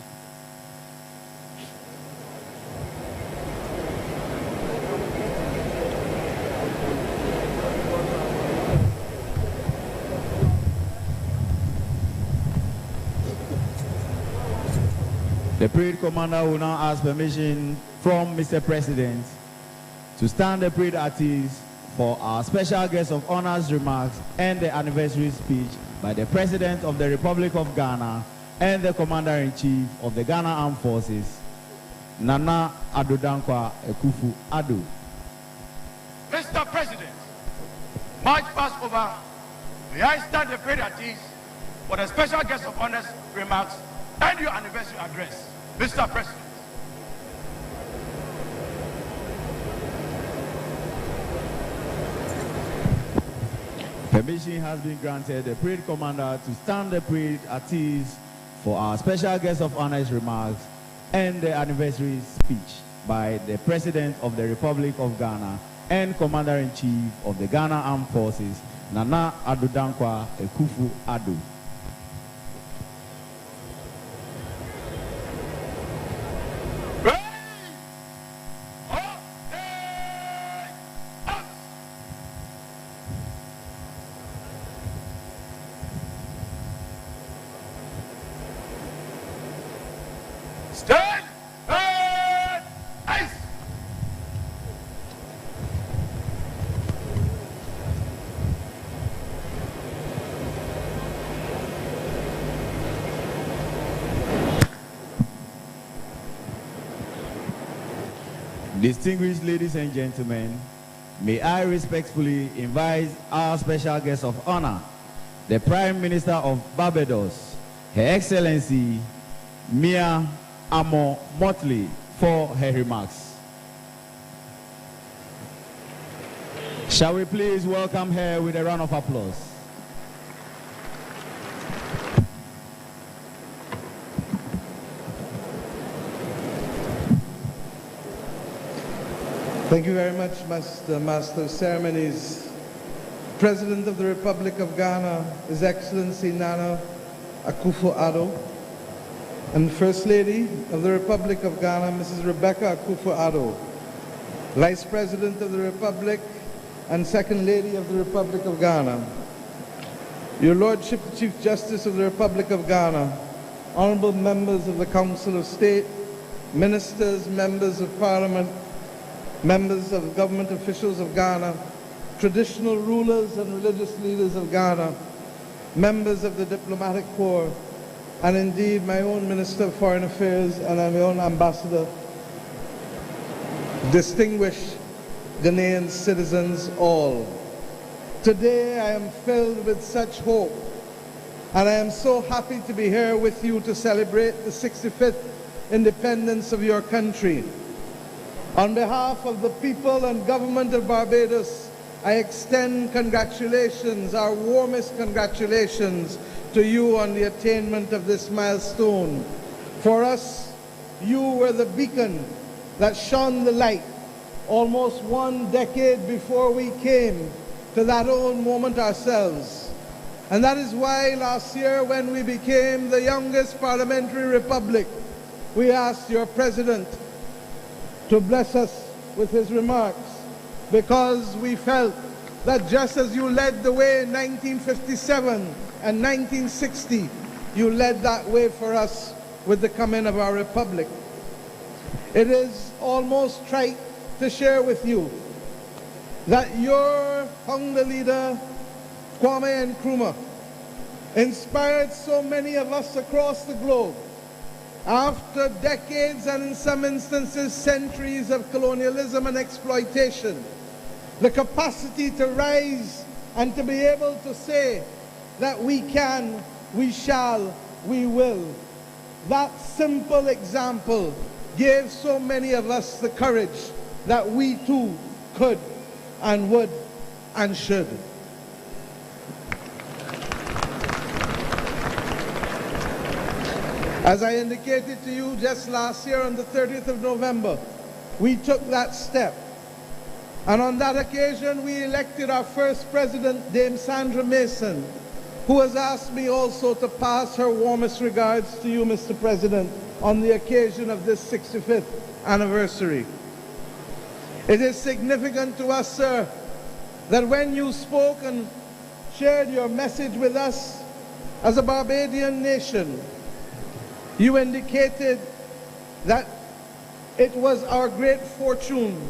The parade commander will now ask permission from Mr. President to stand the parade at ease for our special guest of honor's remarks and the anniversary speech by the President of the Republic of Ghana and the Commander-in-Chief of the Ghana Armed Forces, Nana Addo Dankwa Akufo-Addo. Mr. President, much passed over. May I stand the parade at ease for the special guest of honor's remarks and your anniversary address. Mr. President. Permission has been granted the parade commander to stand the parade at ease for our special guest of honor's remarks and the anniversary speech by the President of the Republic of Ghana and Commander-in-Chief of the Ghana Armed Forces, Nana Addo Dankwa Akufo-Addo. Distinguished ladies and gentlemen, may I respectfully invite our special guest of honor, the Prime Minister of Barbados, Her Excellency Mia Amo Motley, for her remarks. Shall we please welcome her with a round of applause? Thank you very much, Master of Ceremonies. President of the Republic of Ghana, His Excellency Nana Akufo-Addo, and First Lady of the Republic of Ghana, Mrs. Rebecca Akufo-Addo, Vice President of the Republic and Second Lady of the Republic of Ghana, Your Lordship, the Chief Justice of the Republic of Ghana, honorable members of the Council of State, ministers, members of Parliament, members of government officials of Ghana, traditional rulers and religious leaders of Ghana, members of the diplomatic corps, and indeed my own Minister of Foreign Affairs and my own ambassador, distinguished Ghanaian citizens all. Today I am filled with such hope, and I am so happy to be here with you to celebrate the 65th independence of your country. On behalf of the people and government of Barbados, I extend congratulations, our warmest congratulations, to you on the attainment of this milestone. For us, you were the beacon that shone the light almost 1 decade before we came to that own moment ourselves. And that is why last year, when we became the youngest parliamentary republic, we asked your president to bless us with his remarks, because we felt that just as you led the way in 1957 and 1960, you led that way for us with the coming of our republic. It is almost trite to share with you that your founder leader, Kwame Nkrumah, inspired so many of us across the globe. After decades and in some instances centuries of colonialism and exploitation, the capacity to rise and to be able to say that we can, we shall, we will. That simple example gave so many of us the courage that we too could and would and should. As I indicated to you just last year on the 30th of November, we took that step. And on that occasion, we elected our first president, Dame Sandra Mason, who has asked me also to pass her warmest regards to you, Mr. President, on the occasion of this 65th anniversary. It is significant to us, sir, that when you spoke and shared your message with us as a Barbadian nation, you indicated that it was our great fortune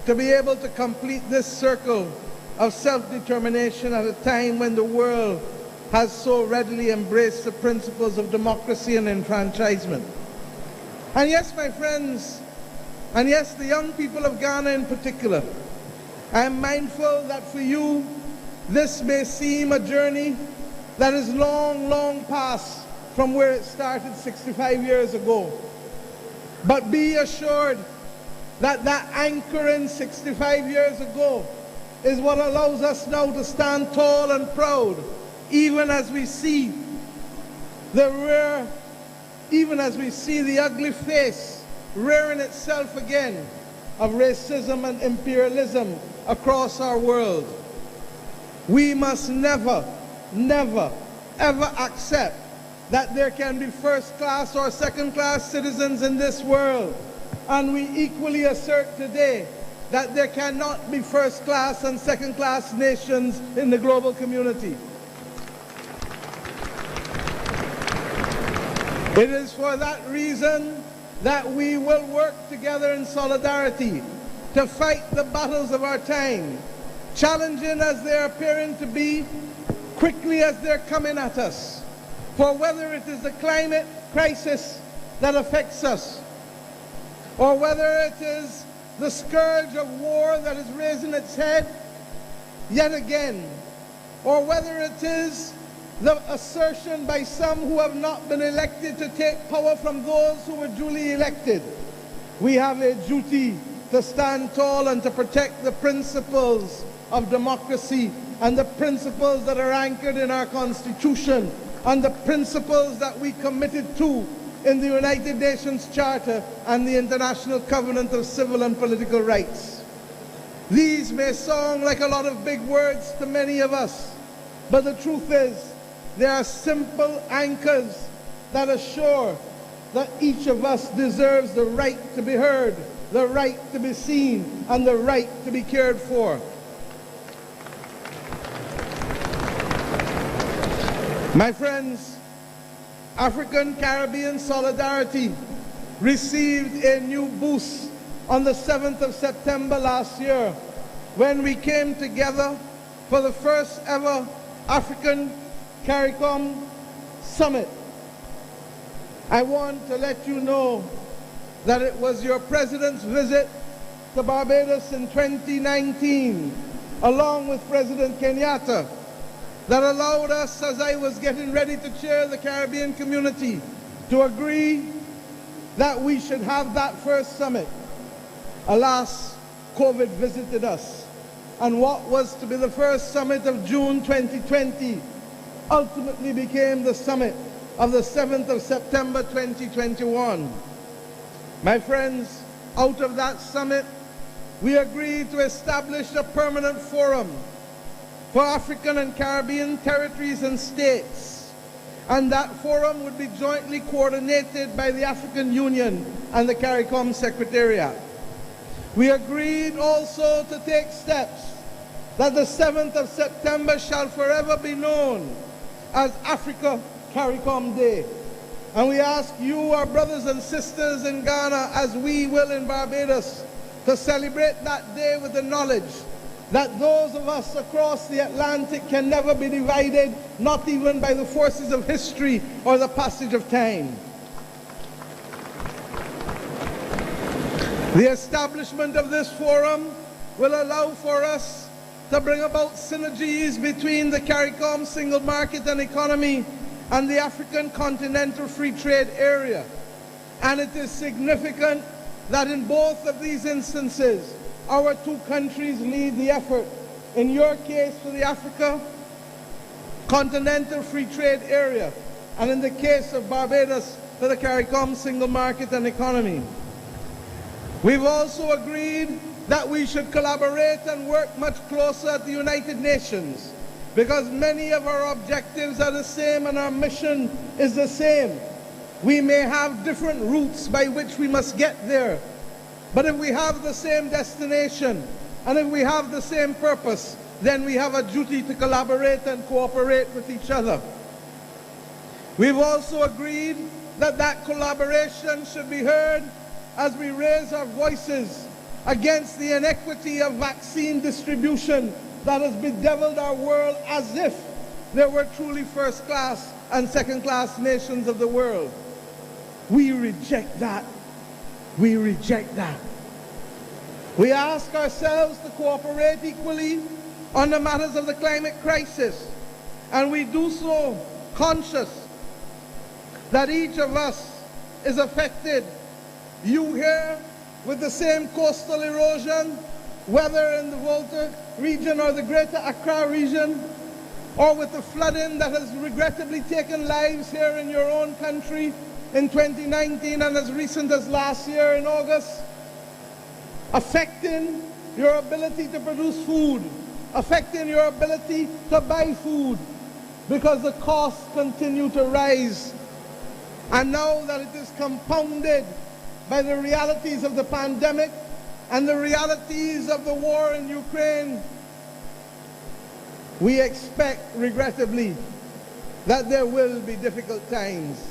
to be able to complete this circle of self-determination at a time when the world has so readily embraced the principles of democracy and enfranchisement. And yes, my friends, and yes, the young people of Ghana in particular, I am mindful that for you, this may seem a journey that is long, long past from where it started 65 years ago. But be assured that that anchoring 65 years ago is what allows us now to stand tall and proud, even as we see the ugly face rearing itself again of racism and imperialism across our world. We must never, never, ever accept that there can be first-class or second-class citizens in this world. And we equally assert today that there cannot be first-class and second-class nations in the global community. It is for that reason that we will work together in solidarity to fight the battles of our time, challenging as they're appearing to be, quickly as they're coming at us. For whether it is the climate crisis that affects us, or whether it is the scourge of war that is raising its head yet again, or whether it is the assertion by some who have not been elected to take power from those who were duly elected. We have a duty to stand tall and to protect the principles of democracy and the principles that are anchored in our Constitution and the principles that we committed to in the United Nations Charter and the International Covenant of Civil and Political Rights. These may sound like a lot of big words to many of us, but the truth is, they are simple anchors that assure that each of us deserves the right to be heard, the right to be seen, and the right to be cared for. My friends, African-Caribbean solidarity received a new boost on the 7th of September last year when we came together for the first ever African CARICOM Summit. I want to let you know that it was your President's visit to Barbados in 2019, along with President Kenyatta, that allowed us, as I was getting ready to chair the Caribbean community, to agree that we should have that first summit. Alas, COVID visited us, and what was to be the first summit of June 2020 ultimately became the summit of the 7th of September 2021. My friends, out of that summit, we agreed to establish a permanent forum for African and Caribbean territories and states, and that forum would be jointly coordinated by the African Union and the CARICOM Secretariat. We agreed also to take steps that the 7th of September shall forever be known as Africa CARICOM Day. And we ask you, our brothers and sisters in Ghana, as we will in Barbados, to celebrate that day with the knowledge that those of us across the Atlantic can never be divided, not even by the forces of history or the passage of time. The establishment of this forum will allow for us to bring about synergies between the CARICOM single market and economy and the African Continental Free Trade Area. And it is significant that in both of these instances, our two countries lead the effort. In your case, for the Africa Continental Free Trade Area, and in the case of Barbados, for the CARICOM single market and economy. We've also agreed that we should collaborate and work much closer at the United Nations, because many of our objectives are the same and our mission is the same. We may have different routes by which we must get there, but if we have the same destination and if we have the same purpose, then we have a duty to collaborate and cooperate with each other. We've also agreed that that collaboration should be heard as we raise our voices against the inequity of vaccine distribution that has bedeviled our world as if there were truly first-class and second-class nations of the world. We reject that. We reject that. We ask ourselves to cooperate equally on the matters of the climate crisis, and we do so conscious that each of us is affected. You here with the same coastal erosion, whether in the Volta region or the Greater Accra region, or with the flooding that has regrettably taken lives here in your own country in 2019 and as recent as last year in August, affecting your ability to produce food, affecting your ability to buy food, because the costs continue to rise. And now that it is compounded by the realities of the pandemic and the realities of the war in Ukraine, we expect, regrettably, that there will be difficult times,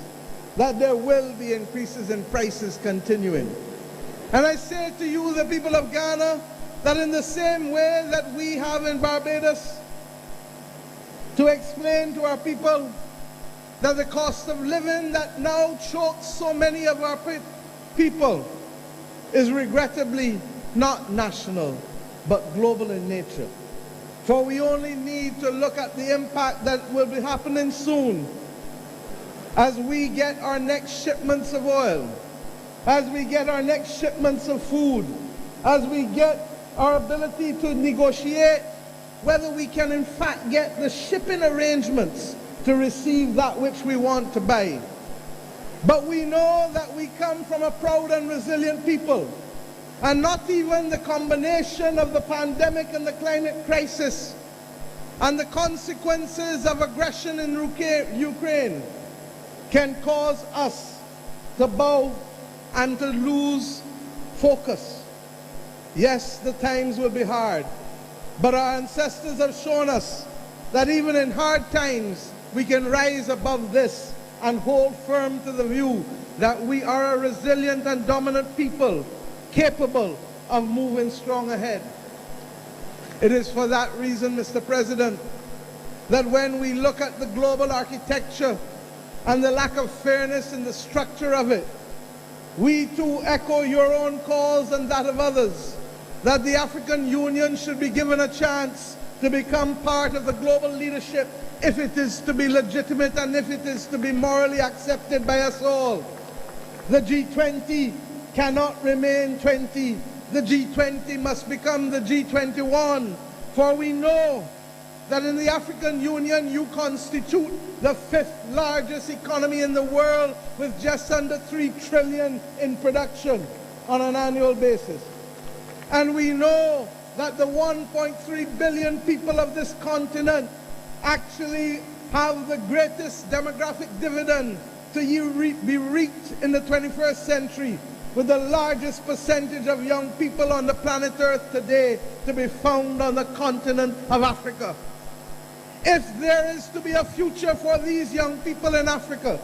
that there will be increases in prices continuing. And I say to you, the people of Ghana, that in the same way that we have in Barbados to explain to our people that the cost of living that now chokes so many of our people is regrettably not national, but global in nature. For we only need to look at the impact that will be happening soon as we get our next shipments of oil, as we get our next shipments of food, as we get our ability to negotiate whether we can in fact get the shipping arrangements to receive that which we want to buy. But we know that we come from a proud and resilient people, and not even the combination of the pandemic and the climate crisis and the consequences of aggression in Ukraine can cause us to bow and to lose focus. Yes, the times will be hard, but our ancestors have shown us that even in hard times, we can rise above this and hold firm to the view that we are a resilient and dominant people, capable of moving strong ahead. It is for that reason, Mr. President, that when we look at the global architecture and the lack of fairness in the structure of it, we too echo your own calls and that of others, that the African Union should be given a chance to become part of the global leadership if it is to be legitimate and if it is to be morally accepted by us all. The G20 cannot remain 20. The G20 must become the G21, for we know that in the African Union you constitute the 5th largest economy in the world with just under 3 trillion in production on an annual basis. And we know that the 1.3 billion people of this continent actually have the greatest demographic dividend to be reaped in the 21st century, with the largest percentage of young people on the planet Earth today to be found on the continent of Africa. If there is to be a future for these young people in Africa,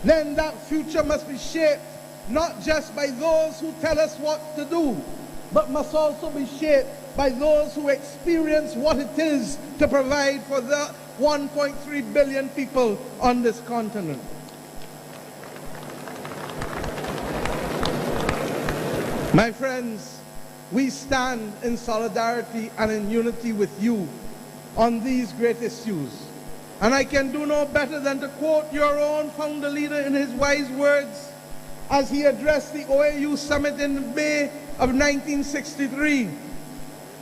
then that future must be shaped not just by those who tell us what to do, but must also be shaped by those who experience what it is to provide for the 1.3 billion people on this continent. My friends, we stand in solidarity and in unity with you on these great issues. And I can do no better than to quote your own founder leader in his wise words as he addressed the OAU summit in May of 1963,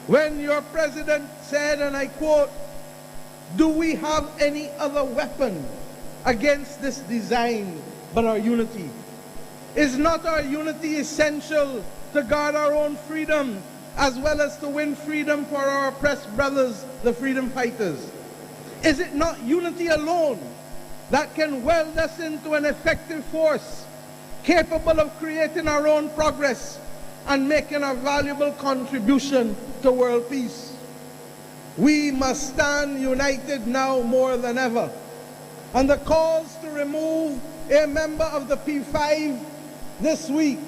when your president said, and I quote, "Do we have any other weapon against this design but our unity? Is not our unity essential to guard our own freedom as well as to win freedom for our oppressed brothers, the freedom fighters? Is it not unity alone that can weld us into an effective force capable of creating our own progress and making a valuable contribution to world peace? We must stand united now more than ever. And the calls to remove a member of the P5 this week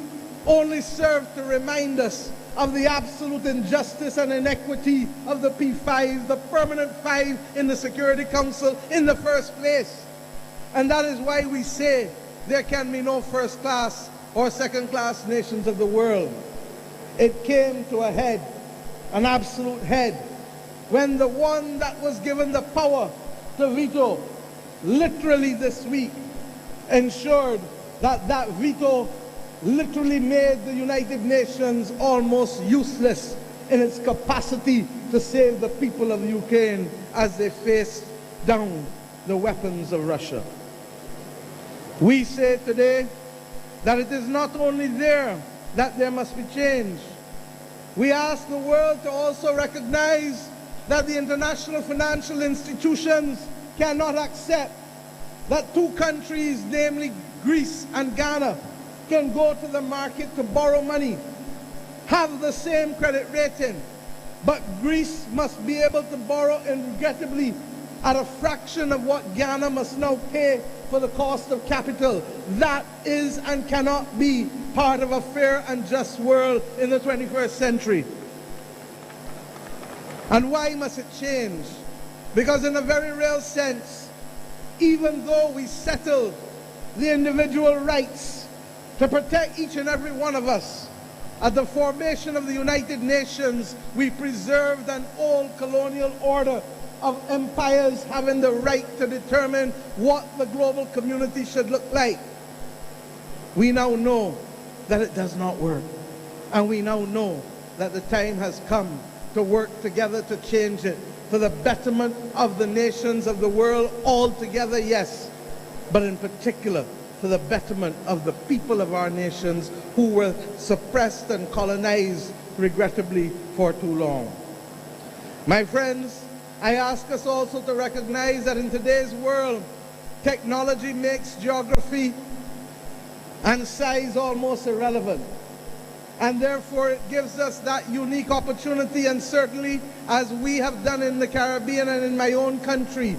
only serve to remind us of the absolute injustice and inequity of the P5, the permanent 5 in the Security Council in the first place. And that is why we say there can be no first-class or second-class nations of the world. It came to a head, an absolute head, when the one that was given the power to veto, literally this week, ensured that that veto literally made the United Nations almost useless in its capacity to save the people of Ukraine as they faced down the weapons of Russia. We say today that it is not only there that there must be change. We ask the world to also recognize that the international financial institutions cannot accept that two countries, namely Greece and Ghana, can go to the market to borrow money, have the same credit rating, but Greece must be able to borrow, and regrettably, at a fraction of what Ghana must now pay for the cost of capital. That is and cannot be part of a fair and just world in the 21st century. And why must it change? Because in a very real sense, even though we settled the individual rights to protect each and every one of us, At the formation of the United Nations, we preserved an old colonial order of empires having the right to determine what the global community should look like. We now know that it does not work. And we now know that the time has come to work together to change it for the betterment of the nations of the world altogether, yes, but in particular for the betterment of the people of our nations who were suppressed and colonized, regrettably, for too long. My friends, I ask us also to recognize that in today's world, technology makes geography and size almost irrelevant. And therefore it gives us that unique opportunity, and certainly as we have done in the Caribbean and in my own country,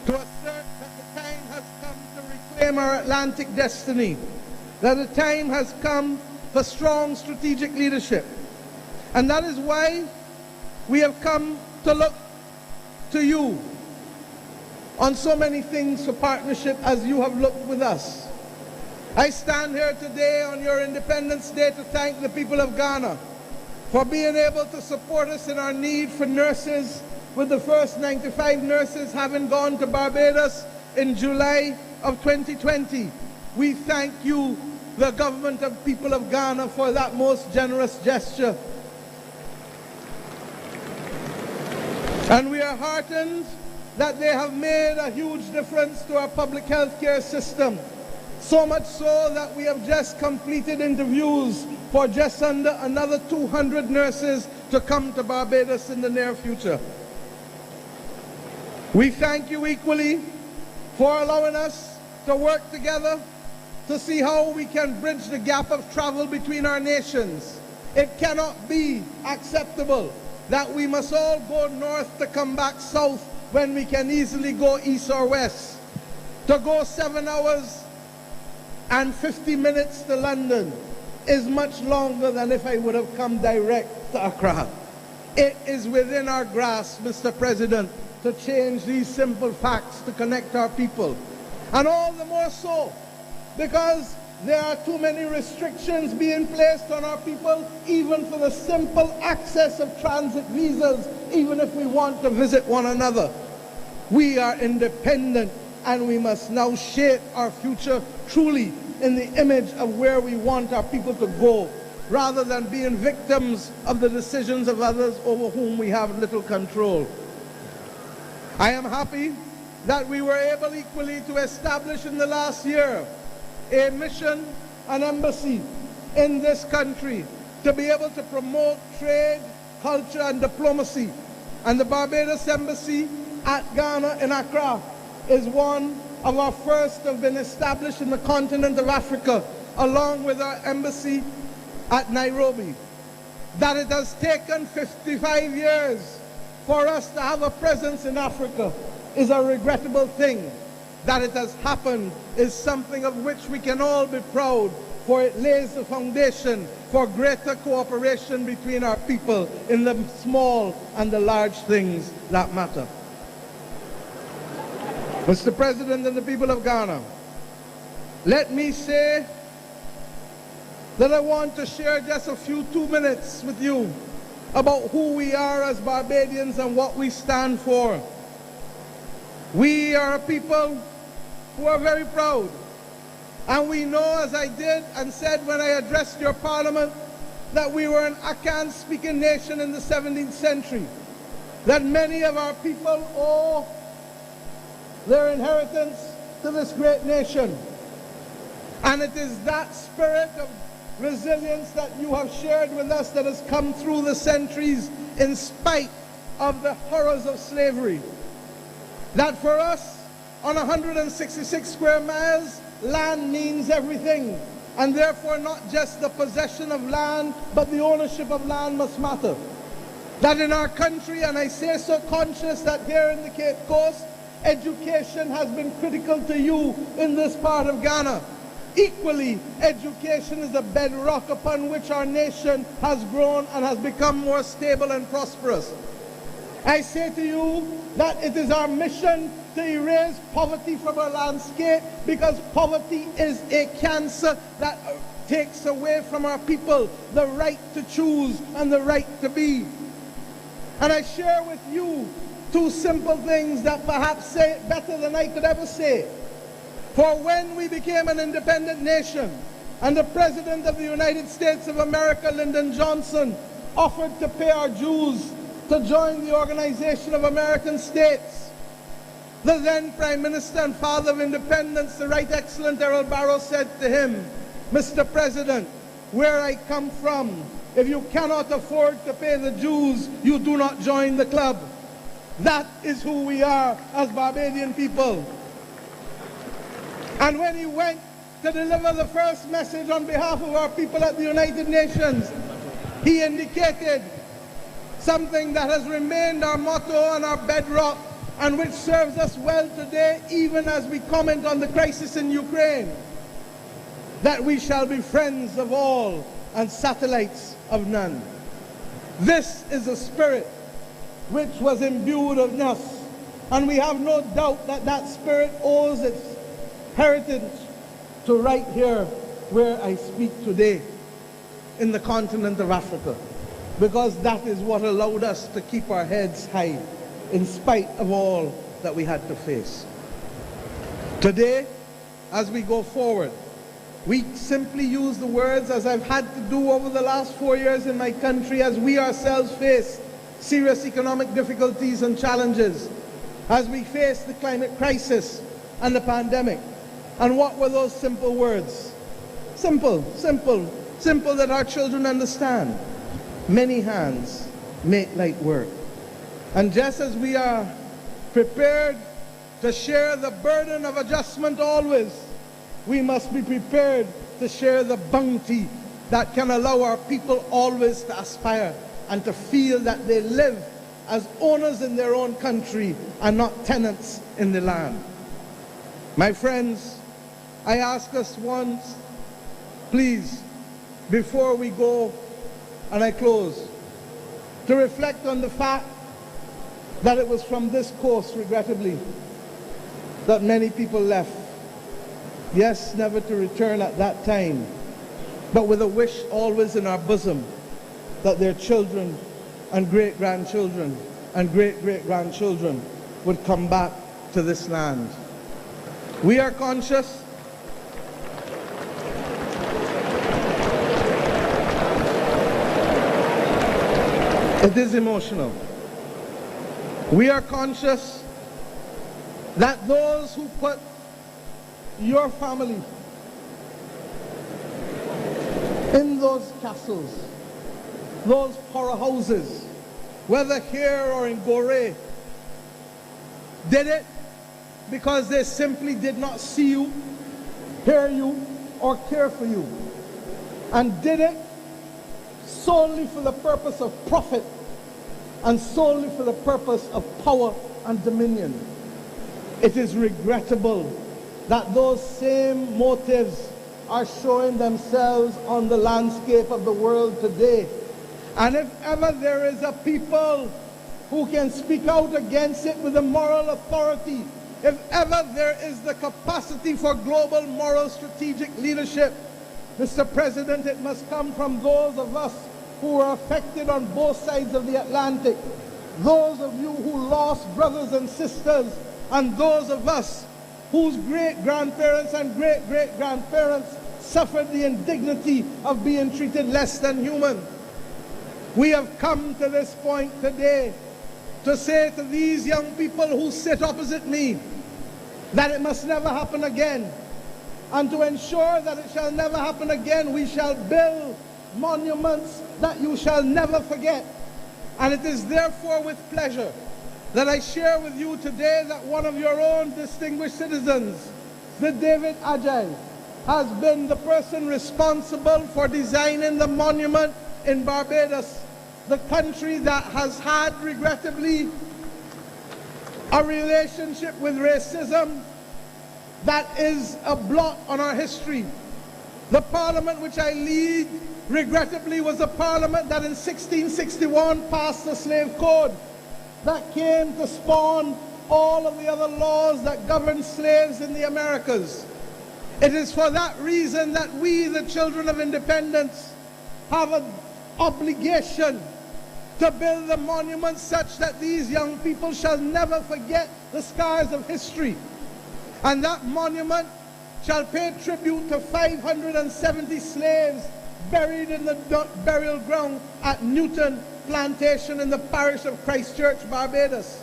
to assert that the time has come to reclaim our Atlantic destiny, that the time has come for strong strategic leadership. And that is why we have come to look to you on so many things for partnership as you have looked with us. I stand here today on your Independence Day to thank the people of Ghana for being able to support us in our need for nurses, with the first 95 nurses having gone to Barbados in July of 2020. We thank you, the government of people of Ghana, for that most generous gesture. And we are heartened that they have made a huge difference to our public health care system. So much so that we have just completed interviews for just under another 200 nurses to come to Barbados in the near future. We thank you equally for allowing us to work together to see how we can bridge the gap of travel between our nations. It cannot be acceptable that we must all go north to come back south when we can easily go east or west. To go 7 hours and 50 minutes to London is much longer than if I would have come direct to Accra. It is within our grasp, Mr. President, to change these simple facts to connect our people. And all the more so because there are too many restrictions being placed on our people, even for the simple access of transit visas, even if we want to visit one another. We are independent, and we must now shape our future truly in the image of where we want our people to go, rather than being victims of the decisions of others over whom we have little control. I am happy that we were able equally to establish in the last year a mission, an embassy in this country to be able to promote trade, culture, and diplomacy. And the Barbados Embassy at Ghana in Accra is one of our first that have been established in the continent of Africa, along with our embassy at Nairobi. That it has taken 55 years for us to have a presence in Africa is a regrettable thing. That it has happened is something of which we can all be proud, for it lays the foundation for greater cooperation between our people in the small and the large things that matter. Mr. President and the people of Ghana, let me say that I want to share just a few 2 minutes with you about who we are as Barbadians and what we stand for. We are a people who are very proud, and we know, as I did and said when I addressed your parliament, that we were an Akan-speaking nation in the 17th century, that many of our people owe their inheritance to this great nation. And it is that spirit of resilience that you have shared with us that has come through the centuries in spite of the horrors of slavery. That for us, on 166 square miles, land means everything. And therefore not just the possession of land, but the ownership of land must matter. That in our country, and I say so conscious that here in the Cape Coast, education has been critical to you in this part of Ghana. Equally, education is the bedrock upon which our nation has grown and has become more stable and prosperous. I say to you that it is our mission to erase poverty from our landscape, because poverty is a cancer that that takes away from our people the right to choose and the right to be. And I share with you two simple things that perhaps say it better than I could ever say. For when we became an independent nation, and the President of the United States of America, Lyndon Johnson, offered to pay our dues to join the Organization of American States, the then Prime Minister and Father of Independence, the Right Excellent Errol Barrow, said to him, "Mr. President, where I come from, if you cannot afford to pay the dues, you do not join the club." That is who we are as Barbadian people. And when he went to deliver the first message on behalf of our people at the United Nations, he indicated something that has remained our motto and our bedrock, and which serves us well today, even as we comment on the crisis in Ukraine, that we shall be friends of all and satellites of none. This is a spirit which was imbued of us, and we have no doubt that that spirit owes its heritage to right here where I speak today, in the continent of Africa, because that is what allowed us to keep our heads high in spite of all that we had to face. Today, as we go forward, we simply use the words, as I've had to do over the last 4 years in my country, as we ourselves face serious economic difficulties and challenges, as we face the climate crisis and the pandemic. And what were those simple words? Simple, simple, simple that our children understand. Many hands make light work. And just as we are prepared to share the burden of adjustment always, we must be prepared to share the bounty that can allow our people always to aspire and to feel that they live as owners in their own country and not tenants in the land. My friends, I ask us once, please, before we go and I close, to reflect on the fact that it was from this course, regrettably, that many people left. Yes, never to return at that time, but with a wish always in our bosom that their children and great-grandchildren and great-great-grandchildren would come back to this land. We are conscious it is emotional. We are conscious that those who put your family in those castles, those powerhouses, whether here or in Gorée, did it because they simply did not see you, hear you, or care for you, and did it solely for the purpose of profit and solely for the purpose of power and dominion. It is regrettable that those same motives are showing themselves on the landscape of the world today. And if ever there is a people who can speak out against it with a moral authority, if ever there is the capacity for global moral strategic leadership, Mr. President, it must come from those of us who are affected on both sides of the Atlantic, those of you who lost brothers and sisters, and those of us whose great-grandparents and great-great-grandparents suffered the indignity of being treated less than human. We have come to this point today to say to these young people who sit opposite me that it must never happen again. And to ensure that it shall never happen again, we shall build monuments that you shall never forget. And it is therefore with pleasure that I share with you today that one of your own distinguished citizens, the David Ajay, has been the person responsible for designing the monument in Barbados, the country that has had, regrettably, a relationship with racism that is a blot on our history. The parliament which I lead, regrettably, was a parliament that in 1661 passed the slave code that came to spawn all of the other laws that govern slaves in the Americas. It is for that reason that we, the children of independence, have an obligation to build a monument such that these young people shall never forget the scars of history. And that monument shall pay tribute to 570 slaves buried in the burial ground at Newton Plantation in the parish of Christchurch, Barbados.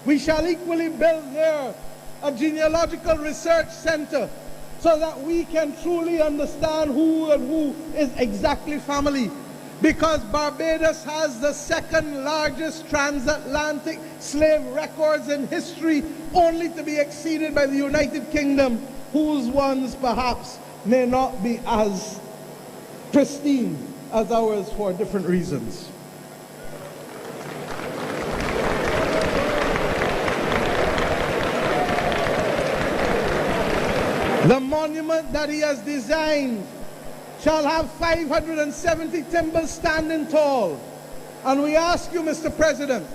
We shall equally build there a genealogical research center so that we can truly understand who and who is exactly family. Because Barbados has the second largest transatlantic slave records in history, only to be exceeded by the United Kingdom, whose ones perhaps may not be as pristine as ours for different reasons. The monument that he has designed shall have 570 timbers standing tall. And we ask you, Mr. President,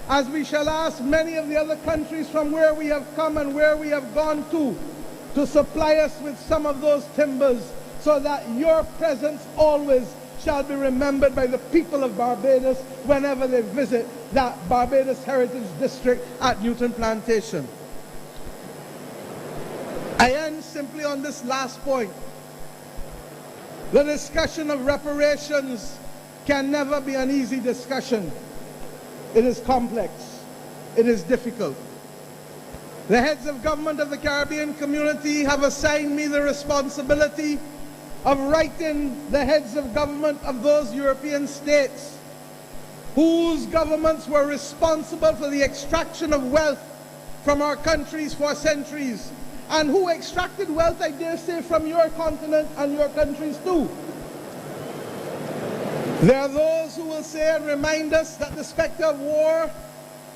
as we shall ask many of the other countries from where we have come and where we have gone to supply us with some of those timbers, so that your presence always shall be remembered by the people of Barbados whenever they visit that Barbados Heritage District at Newton Plantation. I end simply on this last point. The discussion of reparations can never be an easy discussion. It is complex. It is difficult. The heads of government of the Caribbean community have assigned me the responsibility of writing the heads of government of those European states whose governments were responsible for the extraction of wealth from our countries for centuries, and who extracted wealth, I dare say, from your continent and your countries too. There are those who will say and remind us that the specter of war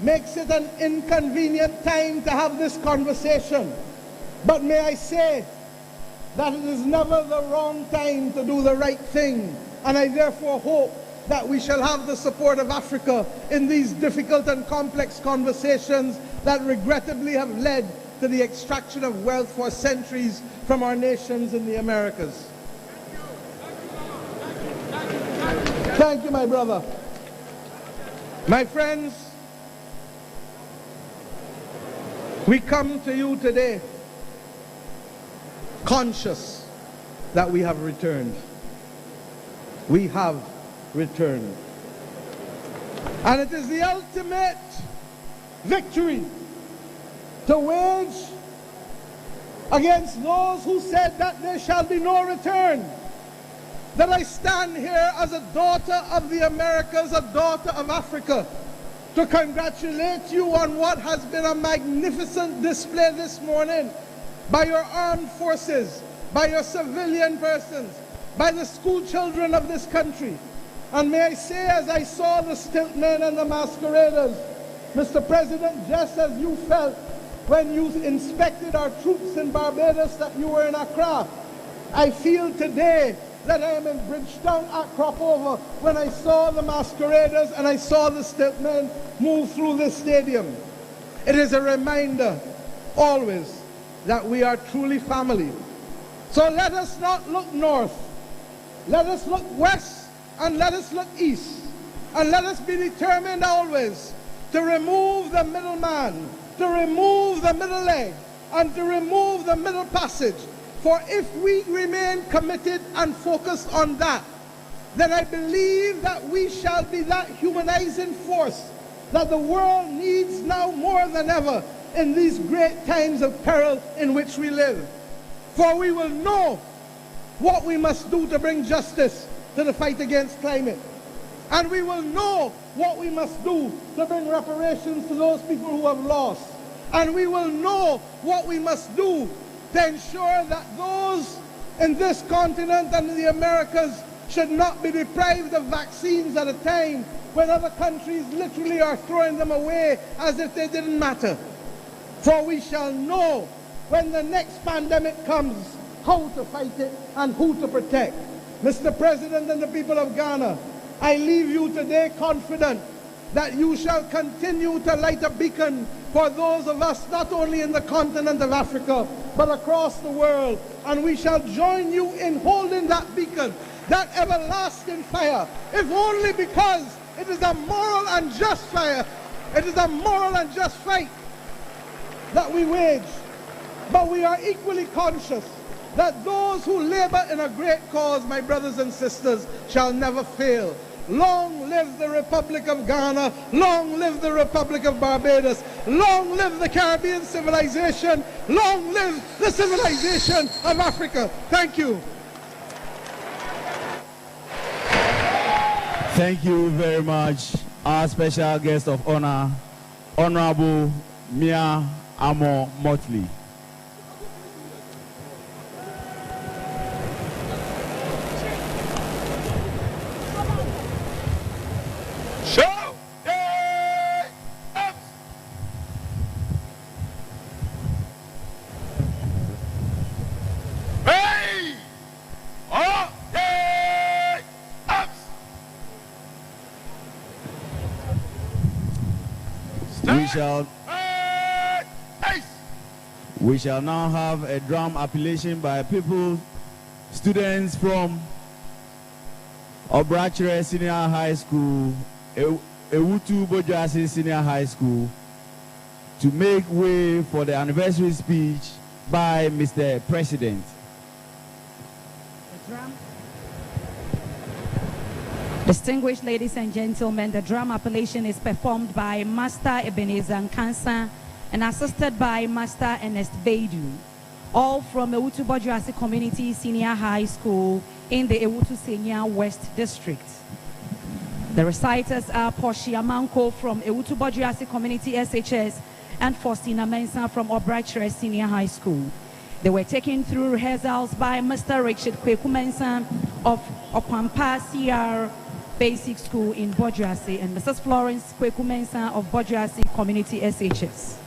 makes it an inconvenient time to have this conversation. But may I say that it is never the wrong time to do the right thing. And I therefore hope that we shall have the support of Africa in these difficult and complex conversations that regrettably have led to the extraction of wealth for centuries from our nations in the Americas. Thank you, my brother. My friends, we come to you today conscious that we have returned. We have returned. And it is the ultimate victory to wage against those who said that there shall be no return, that I stand here as a daughter of the Americas, a daughter of Africa, to congratulate you on what has been a magnificent display this morning by your armed forces, by your civilian persons, by the school children of this country. And may I say, as I saw the stiltmen and the masqueraders, Mr. President, just as you felt when you inspected our troops in Barbados that you were in Accra, I feel today that I am in Bridgetown at Cropover when I saw the masqueraders and I saw the stiltmen move through this stadium. It is a reminder always that we are truly family. So let us not look north. Let us look west and let us look east. And let us be determined always to remove the middleman, to remove the middle leg, and to remove the middle passage. For if we remain committed and focused on that, then I believe that we shall be that humanizing force that the world needs now more than ever in these great times of peril in which we live. For we will know what we must do to bring justice to the fight against climate. And we will know what we must do to bring reparations to those people who have lost. And we will know what we must do to ensure that those in this continent and in the Americas should not be deprived of vaccines at a time when other countries literally are throwing them away as if they didn't matter. For we shall know when the next pandemic comes how to fight it and who to protect. Mr. President and the people of Ghana, I leave you today confident that you shall continue to light a beacon for those of us not only in the continent of Africa, but across the world. And we shall join you in holding that beacon, that everlasting fire, if only because it is a moral and just fire. It is a moral and just fight that we wage. But we are equally conscious that those who labor in a great cause, my brothers and sisters, shall never fail. Long live the Republic of Ghana. Long live the Republic of Barbados. Long live the Caribbean civilization. Long live the civilization of Africa. Thank you. Thank you very much. Our special guest of honor, Honorable Mia Amo Motley. We shall now have a drum appellation by students from Obrachere Senior High School, Ewutu Bojuasi Senior High School, to make way for the anniversary speech by Mr. President. The drum. Distinguished ladies and gentlemen, the drum appellation is performed by Master Ebenezer Nkansa and assisted by Master Ernest Baidu, all from Ewutu Bojuasi Community Senior High School in the Ewutu Senior West District. The reciters are Portia Manko from Ewutu Bojuasi Community SHS and Faustina Mensah from Obrachere Senior High School. They were taken through rehearsals by Mr. Richard Kweku Mensah of Okwampa CR Basic School in Bojuasi and Mrs. Florence Kweku Mensah of Bojuasi Community SHS.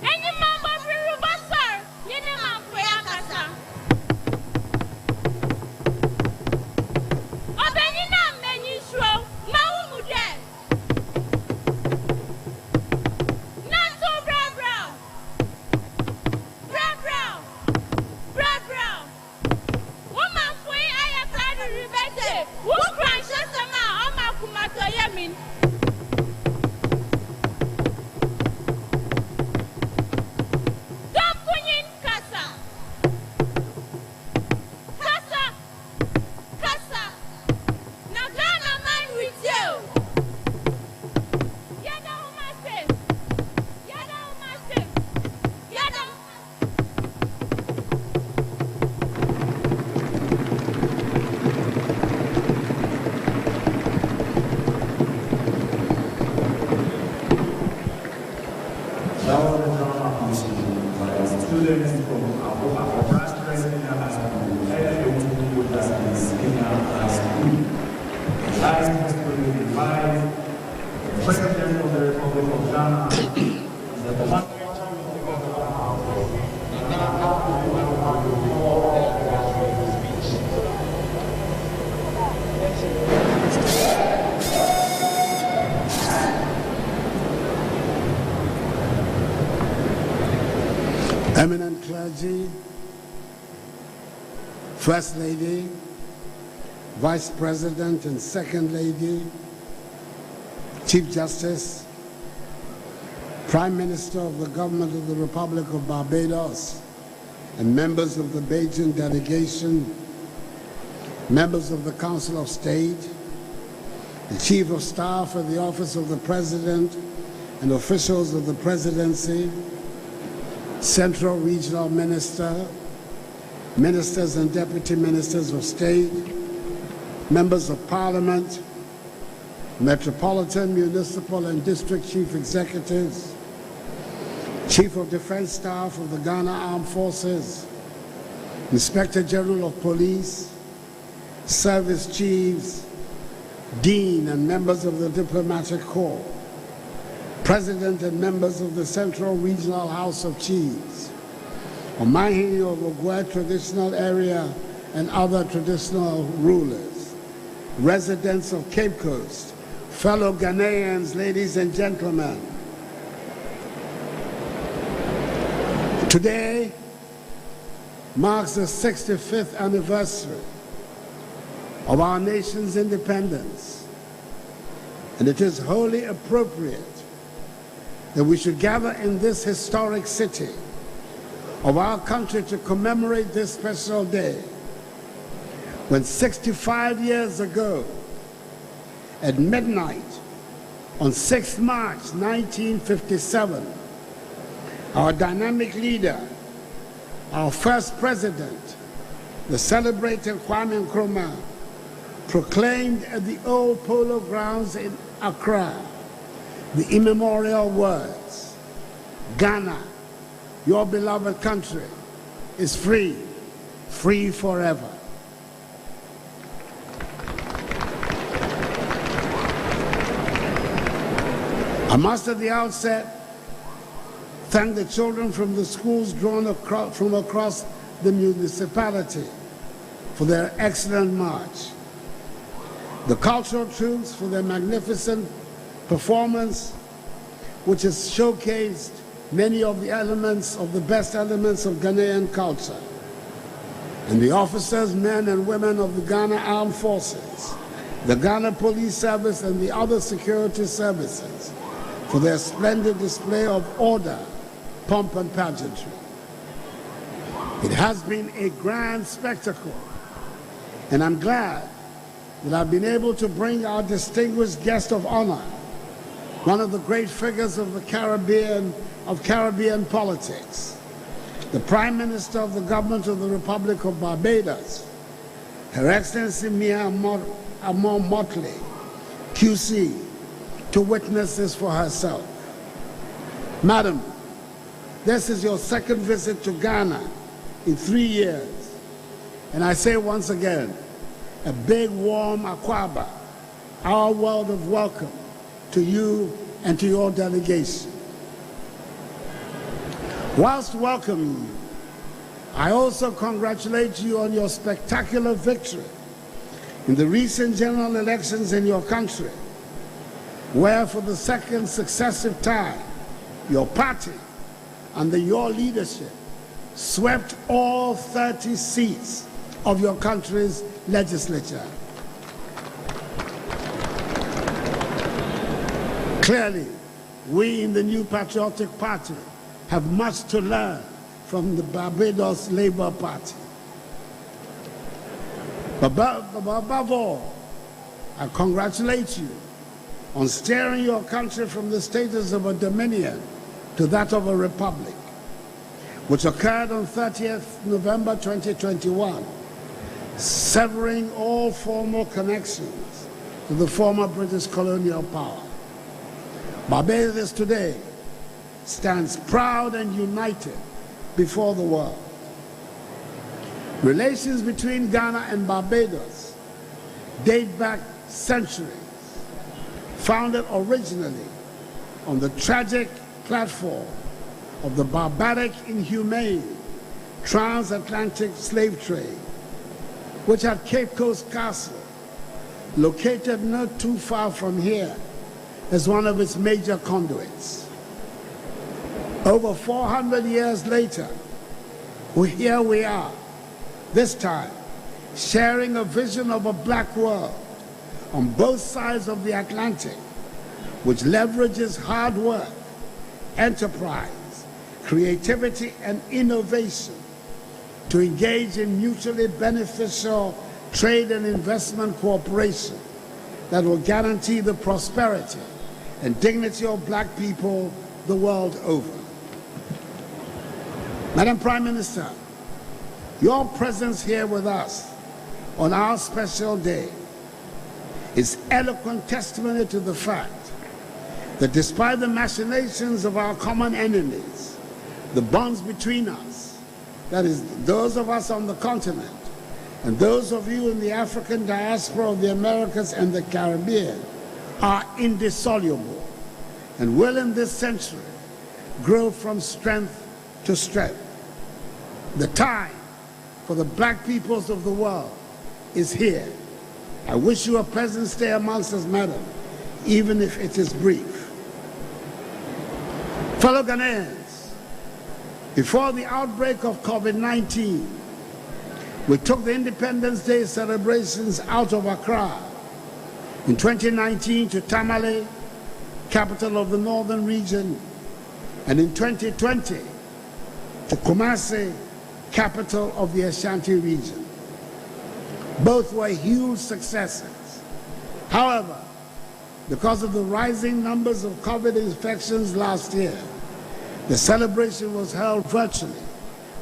Any students from our branch president High School, Kenya High School. I respectfully invite the President of the Republic of Ghana, the Commander. Eminent clergy, First Lady, Vice President and Second Lady, Chief Justice, Prime Minister of the Government of the Republic of Barbados, and members of the Beijing delegation, members of the Council of State, the Chief of Staff of the Office of the President, and officials of the Presidency, Central Regional Minister, Ministers and Deputy Ministers of State, Members of Parliament, Metropolitan, Municipal and District Chief Executives, Chief of Defense Staff of the Ghana Armed Forces, Inspector General of Police, Service Chiefs, Dean and members of the Diplomatic Corps, President and members of the Central Regional House of Chiefs, Omanfm of Ogwe Traditional Area and other traditional rulers, residents of Cape Coast, fellow Ghanaians, ladies and gentlemen. Today marks the 65th anniversary of our nation's independence, and it is wholly appropriate that we should gather in this historic city of our country to commemorate this special day when 65 years ago at midnight on 6 March 1957, our dynamic leader, our first president, the celebrated Kwame Nkrumah, proclaimed at the old Polo Grounds in Accra the immemorial words, "Ghana, your beloved country, is free, free forever." I must at the outset thank the children from the schools drawn from across the municipality for their excellent march, the cultural troops for their magnificent performance, which has showcased many of the elements of the best elements of Ghanaian culture, and the officers, men and women of the Ghana Armed Forces, the Ghana Police Service and the other security services for their splendid display of order, pomp and pageantry. It has been a grand spectacle, and I'm glad that I've been able to bring our distinguished guest of honor, one of the great figures of the Caribbean politics, the Prime Minister of the Government of the Republic of Barbados, Her Excellency Mia Amon Motley, QC, to witness this for herself. Madam, this is your second visit to Ghana in 3 years, and I say once again, a big warm Akwaba, our word of welcome to you and to your delegation. Whilst welcoming you, I also congratulate you on your spectacular victory in the recent general elections in your country, where for the second successive time, your party, under your leadership, swept all 30 seats of your country's legislature. Clearly, we in the New Patriotic Party have much to learn from the Barbados Labour Party. But above all, I congratulate you on steering your country from the status of a dominion to that of a republic, which occurred on 30th November 2021, severing all formal connections to the former British colonial power. Barbados today stands proud and united before the world. Relations between Ghana and Barbados date back centuries, founded originally on the tragic platform of the barbaric, inhumane transatlantic slave trade, which at Cape Coast Castle, located not too far from here, as one of its major conduits. Over 400 years later, here we are, this time, sharing a vision of a black world on both sides of the Atlantic, which leverages hard work, enterprise, creativity, and innovation to engage in mutually beneficial trade and investment cooperation that will guarantee the prosperity and dignity of black people the world over. Madam Prime Minister, your presence here with us on our special day is eloquent testimony to the fact that despite the machinations of our common enemies, the bonds between us, that is, those of us on the continent and those of you in the African diaspora of the Americas and the Caribbean, are indissoluble and will in this century grow from strength to strength. The time for the black peoples of the world is here. I wish you a pleasant stay amongst us, madam, even if it is brief. Fellow Ghanaians, before the outbreak of COVID-19, we took the Independence Day celebrations out of Accra, in 2019 to Tamale, capital of the northern region, and in 2020 to Kumasi, capital of the Ashanti region. Both were huge successes. However, because of the rising numbers of COVID infections last year, the celebration was held virtually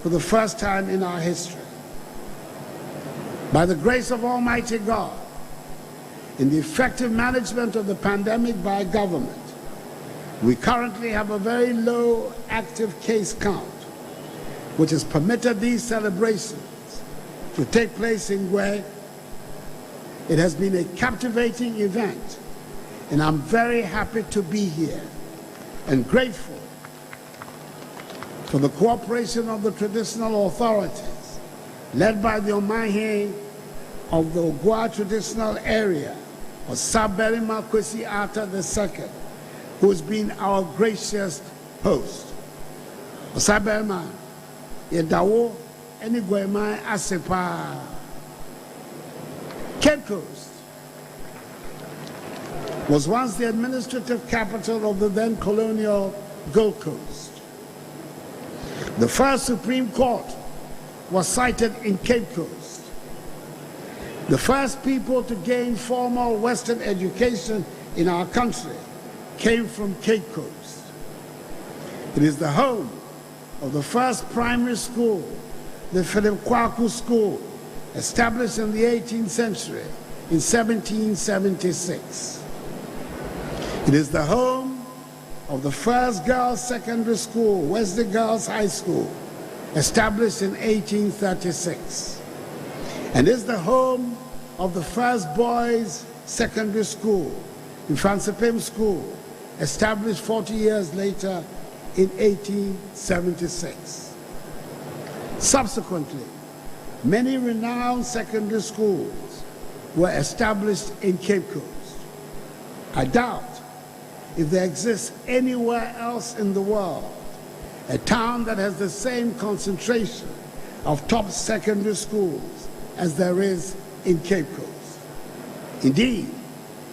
for the first time in our history. By the grace of Almighty God, in the effective management of the pandemic by government, we currently have a very low active case count, which has permitted these celebrations to take place in Gwe. It has been a captivating event, and I'm very happy to be here and grateful for the cooperation of the traditional authorities, led by the Omanfm of the Ogwa traditional area, Osaberima Kwesi Ata II, who has been our gracious host. Osaberima, Yedawo, Eni Gwema Asepa. Cape Coast was once the administrative capital of the then colonial Gold Coast. The first Supreme Court was sited in Cape Coast. The first people to gain formal Western education in our country came from Cape Coast. It is the home of the first primary school, the Philip Kwaku School, established in the 18th century in 1776. It is the home of the first girls' secondary school, Wesley Girls High School, established in 1836. And is the home of the first boys' secondary school, Omanfm School, established 40 years later in 1876. Subsequently, many renowned secondary schools were established in Cape Coast. I doubt if there exists anywhere else in the world a town that has the same concentration of top secondary schools as there is in Cape Coast. Indeed,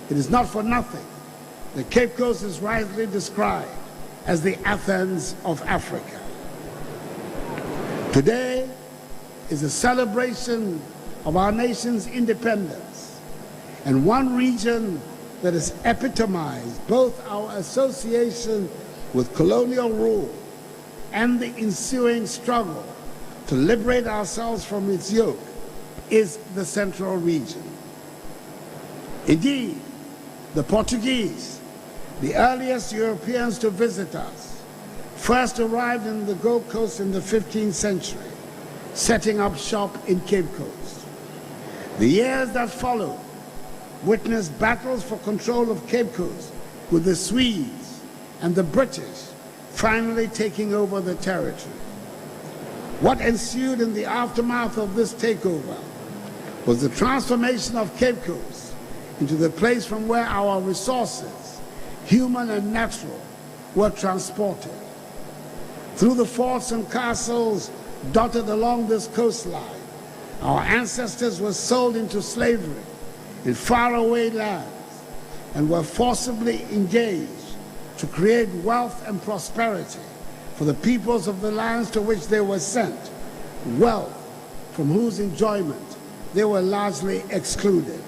it is not for nothing that Cape Coast is rightly described as the Athens of Africa. Today is a celebration of our nation's independence, and one region that has epitomized both our association with colonial rule and the ensuing struggle to liberate ourselves from its yoke is the Central region. Indeed, the Portuguese, the earliest Europeans to visit us, first arrived in the Gold Coast in the 15th century, setting up shop in Cape Coast. The years that followed witnessed battles for control of Cape Coast, with the Swedes and the British finally taking over the territory. What ensued in the aftermath of this takeover was the transformation of Cape Coast into the place from where our resources, human and natural, were transported. Through the forts and castles dotted along this coastline, our ancestors were sold into slavery in faraway lands and were forcibly engaged to create wealth and prosperity for the peoples of the lands to which they were sent, wealth from whose enjoyment they were largely excluded.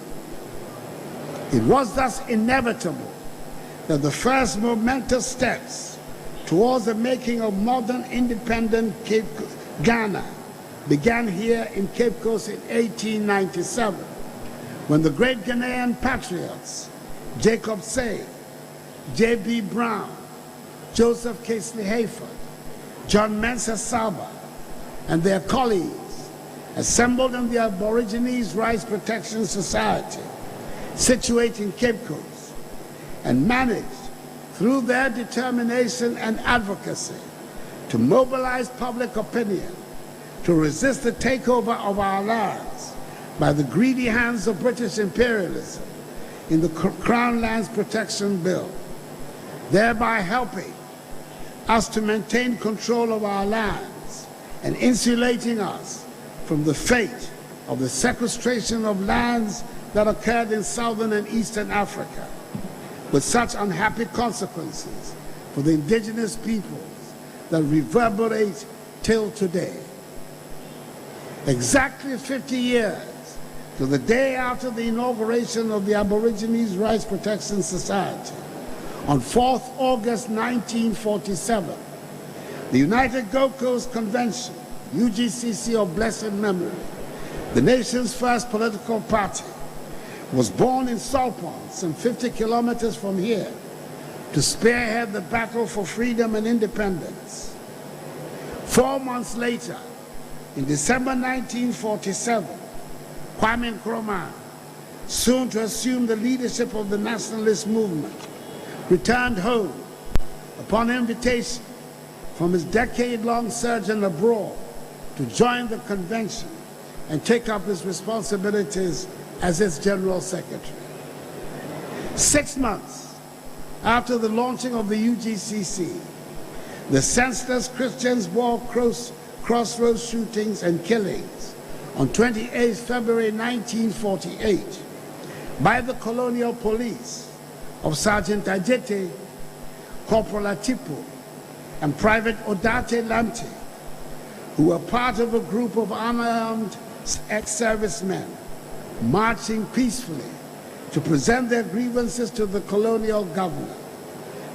It was thus inevitable that the first momentous steps towards the making of modern independent Ghana began here in Cape Coast in 1897, when the great Ghanaian patriots Jacob Say, J.B. Brown, Joseph Casely Hayford, John Mensah Saba, and their colleagues assembled in the Aborigines Rights Protection Society, situated in Cape Coast, and managed, through their determination and advocacy, to mobilize public opinion to resist the takeover of our lands by the greedy hands of British imperialism in the Crown Lands Protection Bill, thereby helping us to maintain control of our lands and insulating us from the fate of the sequestration of lands that occurred in southern and eastern Africa, with such unhappy consequences for the indigenous peoples that reverberate till today. Exactly 50 years to the day after the inauguration of the Aborigines Rights Protection Society, on 4th August 1947, the United Gold Coast Convention, UGCC of blessed memory, the nation's first political party, was born in Saltpond, some 50 kilometers from here, to spearhead the battle for freedom and independence. 4 months later, in December 1947, Kwame Nkrumah, soon to assume the leadership of the nationalist movement, returned home upon invitation from his decade-long sojourn abroad to join the convention and take up his responsibilities as its General Secretary. 6 months after the launching of the UGCC, the senseless Christians War crossroads shootings and killings on 28 February 1948 by the colonial police of Sergeant Ajete, Corporal Atipo, and Private Odate Lamte, who were part of a group of unarmed ex-servicemen marching peacefully to present their grievances to the colonial governor,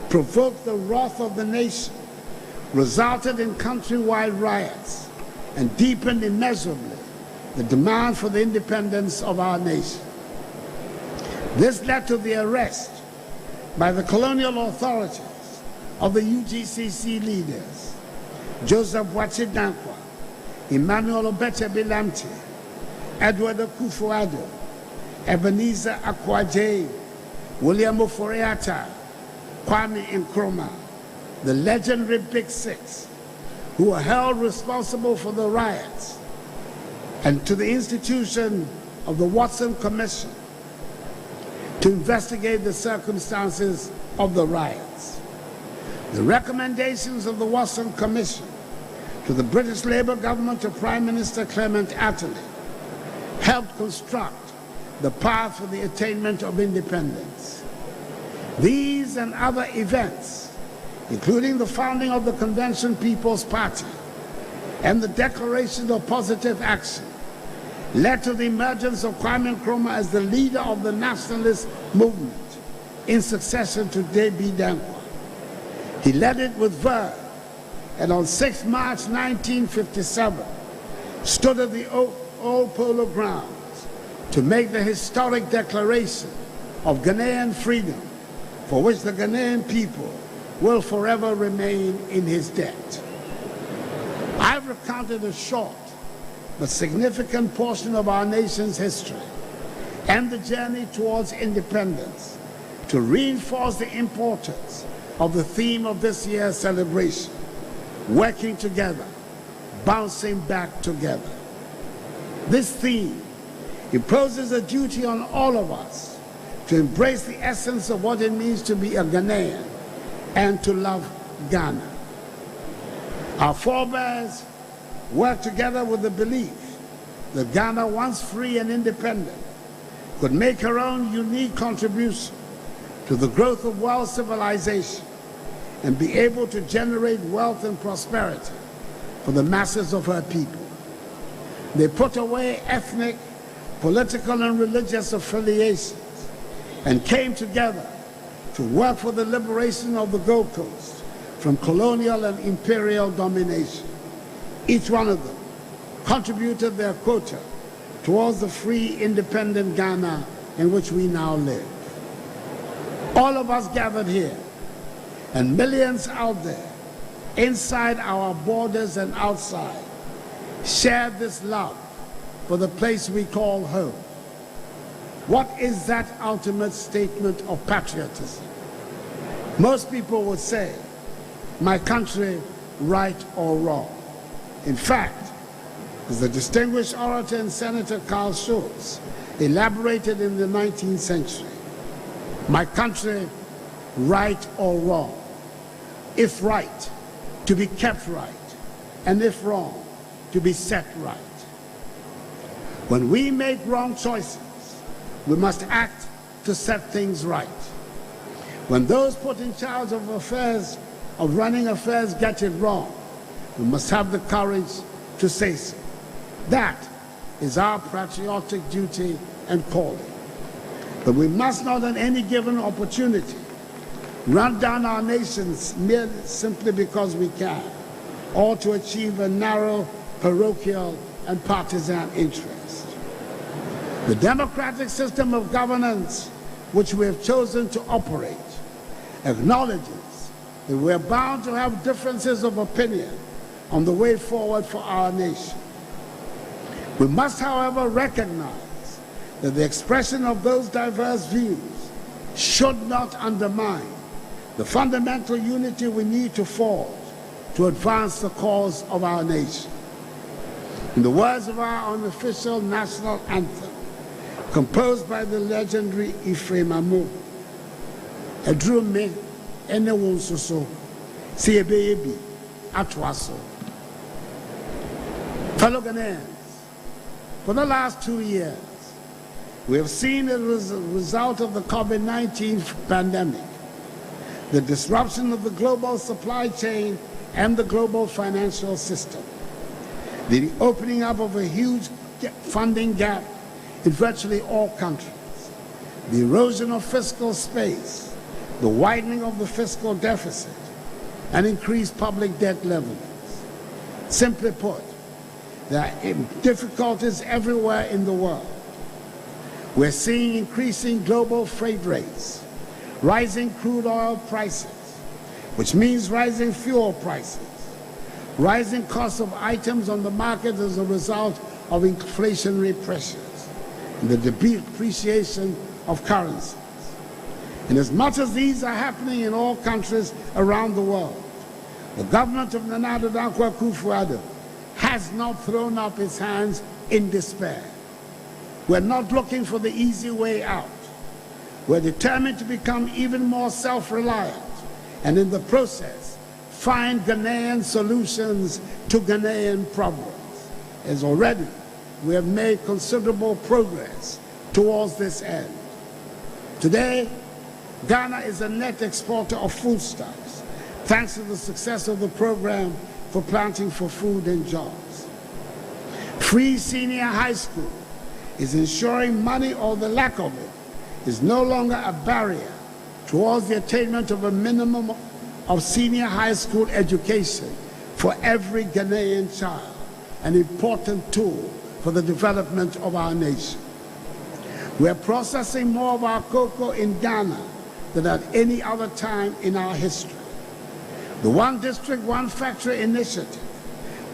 provoked the wrath of the nation, resulted in countrywide riots, and deepened immeasurably the demand for the independence of our nation. This led to the arrest by the colonial authorities of the UGCC leaders, Joseph Boachi Dankwa, Emmanuel Obetebi Lamte, Edward Akufo-Addo, Ebenezer Akwaje, William Ofori-Atta, Kwame Nkrumah, the legendary Big Six, who were held responsible for the riots, and to the institution of the Watson Commission to investigate the circumstances of the riots. The recommendations of the Watson Commission to the British Labour government of Prime Minister Clement Attlee helped construct the path for the attainment of independence. These and other events, including the founding of the Convention People's Party and the declaration of positive action, led to the emergence of Kwame Nkrumah as the leader of the nationalist movement in succession to J.B. Dankwa. He led it with verve, and on 6 March 1957, stood at the old polo grounds to make the historic declaration of Ghanaian freedom, for which the Ghanaian people will forever remain in his debt. I've recounted a short but significant portion of our nation's history and the journey towards independence to reinforce the importance of the theme of this year's celebration, working together, bouncing back together. This theme imposes a duty on all of us to embrace the essence of what it means to be a Ghanaian and to love Ghana. Our forebears worked together with the belief that Ghana, once free and independent, could make her own unique contribution to the growth of world civilization and be able to generate wealth and prosperity for the masses of her people. They put away ethnic, political, and religious affiliations and came together to work for the liberation of the Gold Coast from colonial and imperial domination. Each one of them contributed their quota towards the free, independent Ghana in which we now live. All of us gathered here, and millions out there, inside our borders and outside, share this love for the place we call home. What is that ultimate statement of patriotism? Most people would say, my country, right or wrong. In fact, as the distinguished orator and Senator Carl Schultz elaborated in the 19th century, my country, right or wrong. If right, to be kept right, and if wrong, to be set right. When we make wrong choices, we must act to set things right. When those put in charge of affairs, of running affairs, get it wrong, we must have the courage to say so. That is our patriotic duty and calling. But we must not on any given opportunity run down our nations merely simply because we can, or to achieve a narrow parochial and partisan interest. The democratic system of governance which we have chosen to operate acknowledges that we are bound to have differences of opinion on the way forward for our nation. We must, however, recognize that the expression of those diverse views should not undermine the fundamental unity we need to forge to advance the cause of our nation. In the words of our unofficial national anthem, composed by the legendary Ephraim Amo, "Edru me ene wo nsoso, si ebeye bi atwa so." Fellow Ghanaians, for the last 2 years, we have seen as a result of the COVID-19 pandemic, the disruption of the global supply chain and the global financial system, the opening up of a huge funding gap in virtually all countries, the erosion of fiscal space, the widening of the fiscal deficit, and increased public debt levels. Simply put, there are difficulties everywhere in the world. We're seeing increasing global freight rates, rising crude oil prices, which means rising fuel prices, rising costs of items on the market as a result of inflationary pressures, and the depreciation of currencies. And as much as these are happening in all countries around the world, the government of Nana Addo Dankwa Akufo-Addo has not thrown up its hands in despair. We're not looking for the easy way out. We're determined to become even more self-reliant and in the process find Ghanaian solutions to Ghanaian problems. As already we have made considerable progress towards this end. Today, Ghana is a net exporter of foodstuffs thanks to the success of the program for Planting for Food and Jobs. Free senior high school is ensuring money or the lack of it is no longer a barrier towards the attainment of a minimum of senior high school education for every Ghanaian child, an important tool for the development of our nation. We are processing more of our cocoa in Ghana than at any other time in our history. The One District, One Factory initiative,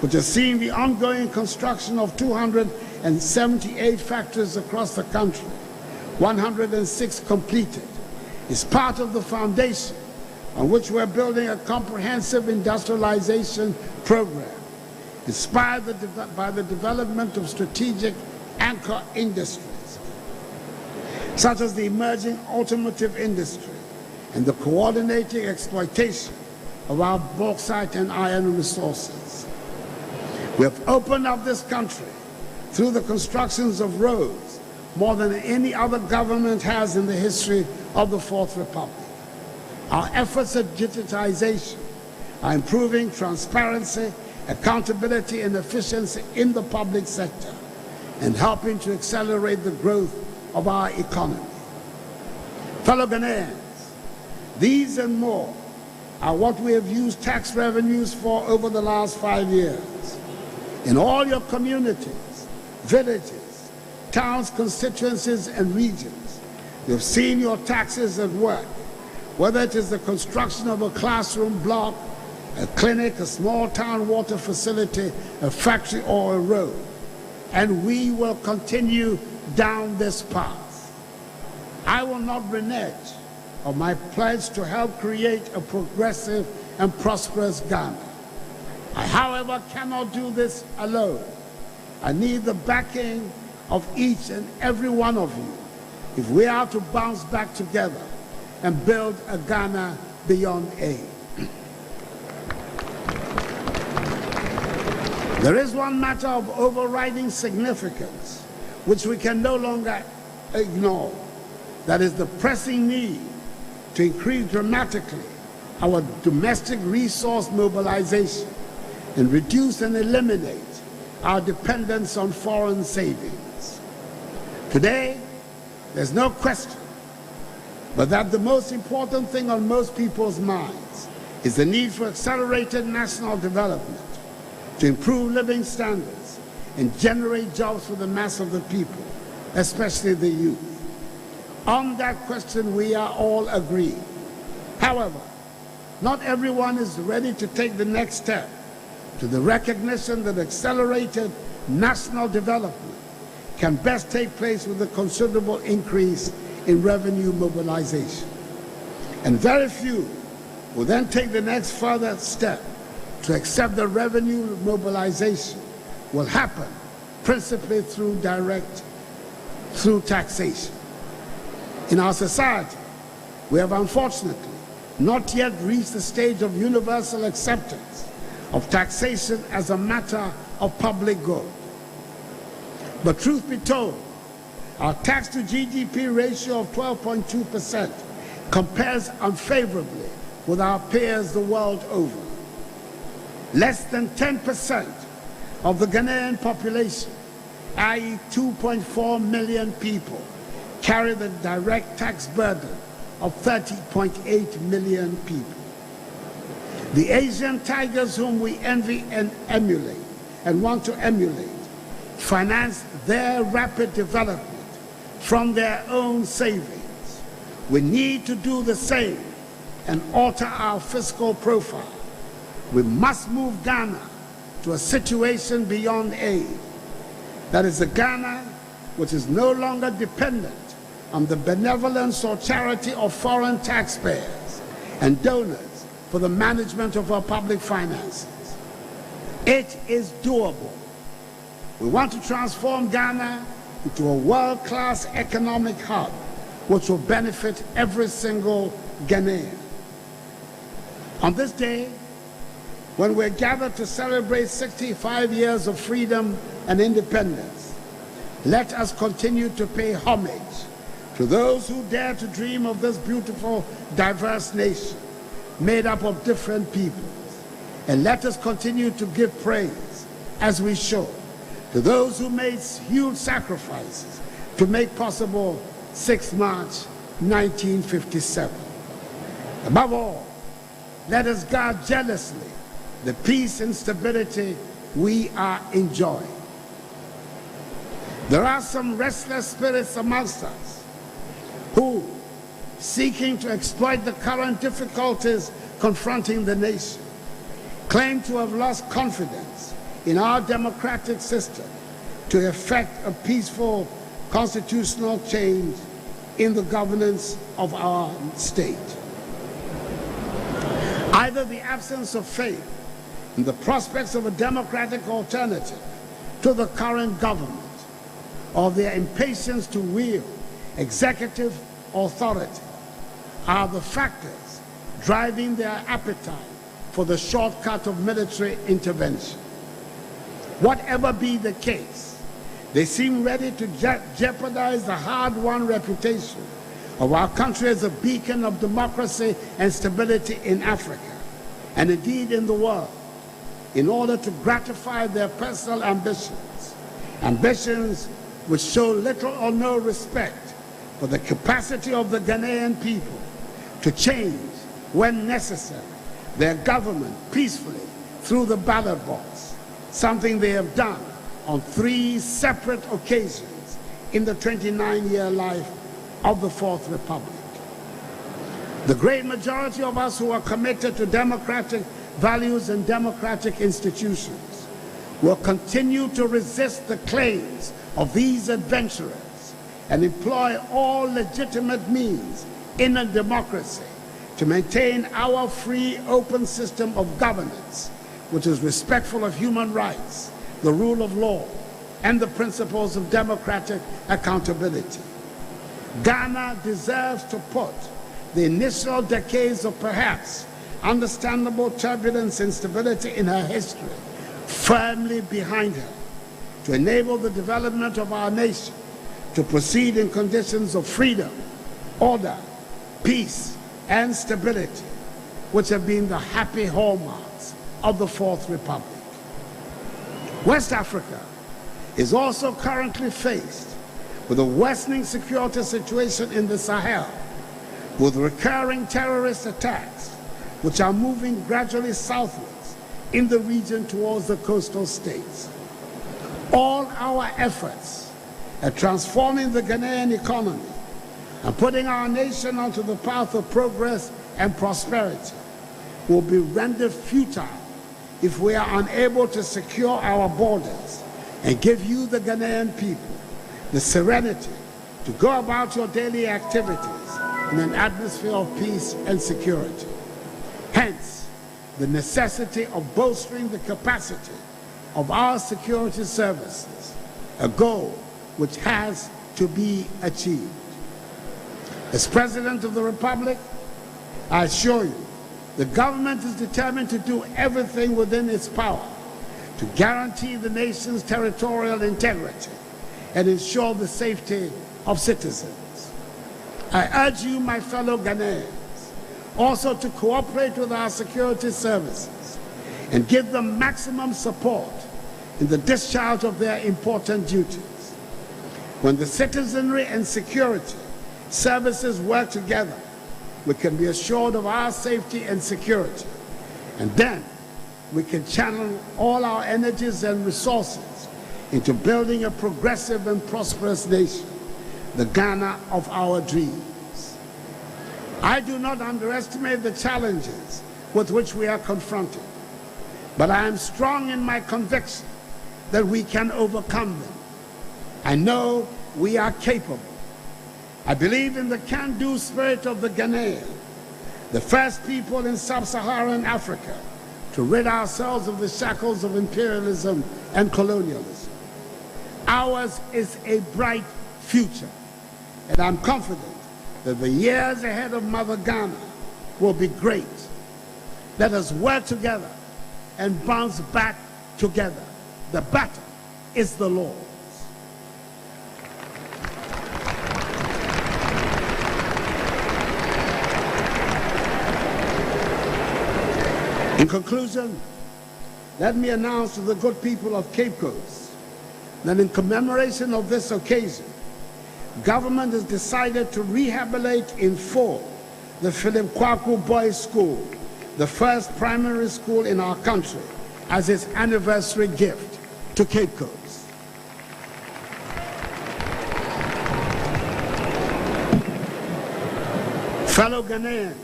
which has seen the ongoing construction of 278 factories across the country, 106 completed, is part of the foundation on which we're building a comprehensive industrialization program, inspired by the development of strategic anchor industries, such as the emerging automotive industry and the coordinating exploitation of our bauxite and iron resources. We have opened up this country through the constructions of roads more than any other government has in the history of the Fourth Republic. Our efforts at digitization are improving transparency, accountability, and efficiency in the public sector and helping to accelerate the growth of our economy. Fellow Ghanaians, these and more are what we have used tax revenues for over the last 5 years. In all your communities, villages, towns, constituencies, and regions, you have seen your taxes at work, whether it is the construction of a classroom block, a clinic, a small town water facility, a factory, or a road. And we will continue down this path. I will not renege on my pledge to help create a progressive and prosperous Ghana. I, however, cannot do this alone. I need the backing of each and every one of you if we are to bounce back together and build a Ghana beyond aid. There is one matter of overriding significance which we can no longer ignore. That is the pressing need to increase dramatically our domestic resource mobilization and reduce and eliminate our dependence on foreign savings. Today, there's no question but that the most important thing on most people's minds is the need for accelerated national development to improve living standards and generate jobs for the mass of the people, especially the youth. On that question, we are all agreed. However, not everyone is ready to take the next step to the recognition that accelerated national development can best take place with a considerable increase in revenue mobilization. And very few will then take the next further step to accept that revenue mobilization will happen principally through taxation. In our society, we have unfortunately not yet reached the stage of universal acceptance of taxation as a matter of public good. But truth be told, our tax to GDP ratio of 12.2% compares unfavorably with our peers the world over. Less than 10% of the Ghanaian population, i.e. 2.4 million people, carry the direct tax burden of 30.8 million people. The Asian tigers whom we envy and emulate and want to emulate finance their rapid development from their own savings. We need to do the same and alter our fiscal profile. We must move Ghana to a situation beyond aid. That is a Ghana which is no longer dependent on the benevolence or charity of foreign taxpayers and donors for the management of our public finances. It is doable. We want to transform Ghana into a world-class economic hub which will benefit every single Ghanaian. On this day, when we're gathered to celebrate 65 years of freedom and independence, let us continue to pay homage to those who dare to dream of this beautiful, diverse nation made up of different peoples. And let us continue to give praise, as we should, to those who made huge sacrifices to make possible 6 March 1957. Above all, let us guard jealously the peace and stability we are enjoying. There are some restless spirits amongst us who, seeking to exploit the current difficulties confronting the nation, claim to have lost confidence in our democratic system to effect a peaceful constitutional change in the governance of our state. Either the absence of faith in the prospects of a democratic alternative to the current government, or their impatience to wield executive authority are the factors driving their appetite for the shortcut of military intervention. Whatever be the case, they seem ready to jeopardize the hard-won reputation of our country as a beacon of democracy and stability in Africa, and indeed in the world, in order to gratify their personal ambitions which show little or no respect for the capacity of the Ghanaian people to change, when necessary, their government peacefully through the ballot box, something they have done on 3 separate occasions in the 29-year life of the Fourth Republic. The great majority of us who are committed to democratic values and democratic institutions will continue to resist the claims of these adventurers and employ all legitimate means in a democracy to maintain our free, open system of governance, which is respectful of human rights, the rule of law, and the principles of democratic accountability. Ghana deserves to put the initial decades of perhaps understandable turbulence and instability in her history firmly behind her, to enable the development of our nation to proceed in conditions of freedom, order, peace, and stability, which have been the happy hallmarks of the Fourth Republic. West Africa is also currently faced with a worsening security situation in the Sahel, with recurring terrorist attacks which are moving gradually southwards in the region towards the coastal states. All our efforts at transforming the Ghanaian economy and putting our nation onto the path of progress and prosperity will be rendered futile if we are unable to secure our borders and give you, the Ghanaian people, the serenity to go about your daily activities in an atmosphere of peace and security. Hence, the necessity of bolstering the capacity of our security services, a goal which has to be achieved. As President of the Republic, I assure you, the government is determined to do everything within its power to guarantee the nation's territorial integrity and ensure the safety of citizens. I urge you, my fellow Ghanaians, also to cooperate with our security services and give them maximum support in the discharge of their important duties. When the citizenry and security services work together, we can be assured of our safety and security, and then we can channel all our energies and resources into building a progressive and prosperous nation, the Ghana of our dreams. I do not underestimate the challenges with which we are confronted, but I am strong in my conviction that we can overcome them. I know we are capable. I believe in the can-do spirit of the Ghanaian, the first people in sub-Saharan Africa to rid ourselves of the shackles of imperialism and colonialism. Ours is a bright future, and I'm confident that the years ahead of Mother Ghana will be great. Let us work together and bounce back together. The battle is the Lord's. In conclusion, let me announce to the good people of Cape Coast that in commemoration of this occasion, government has decided to rehabilitate in full the Philip Kwaku Boys School, the first primary school in our country, as its anniversary gift to Cape Coast. Fellow Ghanaians,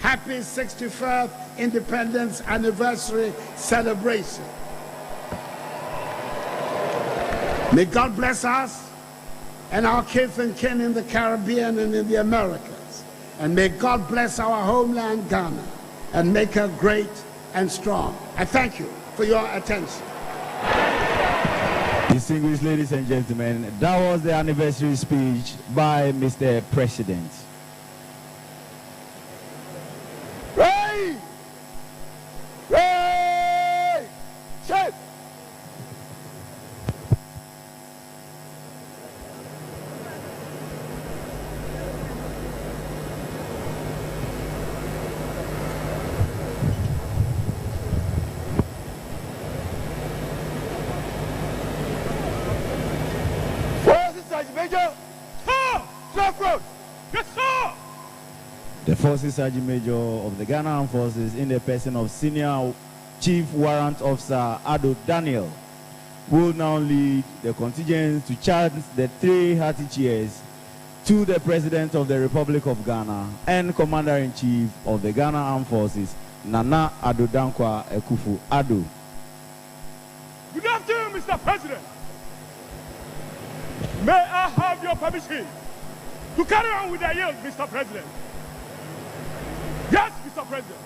happy 61st Independence Anniversary celebration. May God bless us and our kith and kin in the Caribbean and in the Americas. And may God bless our homeland, Ghana, and make her great and strong. I thank you for your attention. Distinguished ladies and gentlemen, that was the anniversary speech by Mr. President. Ray! Ray! Chef! Major, sir! Left road! Yes, sir! The Forces Sergeant Major of the Ghana Armed Forces, in the person of Senior Chief Warrant Officer Ado Daniel, will now lead the contingent to chant the 3 hearty cheers to the President of the Republic of Ghana and Commander-in-Chief of the Ghana Armed Forces, Nana Addo Dankwa Akufo-Addo. Good afternoon, Mr. President. May I have your permission to carry on with the yield, Mr. President? Yes, Mr. President.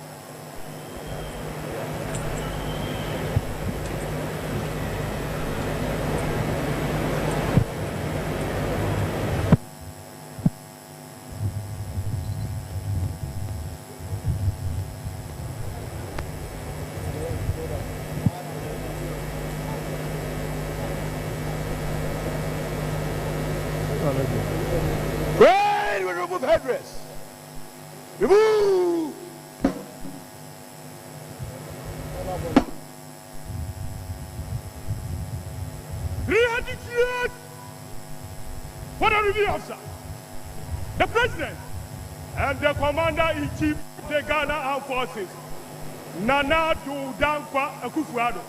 Great, we remove headdress. Remove. For the review officer, the President and the Commander-in-Chief of the Ghana Armed Forces, Nana Addo Dankwa Akufo-Addo.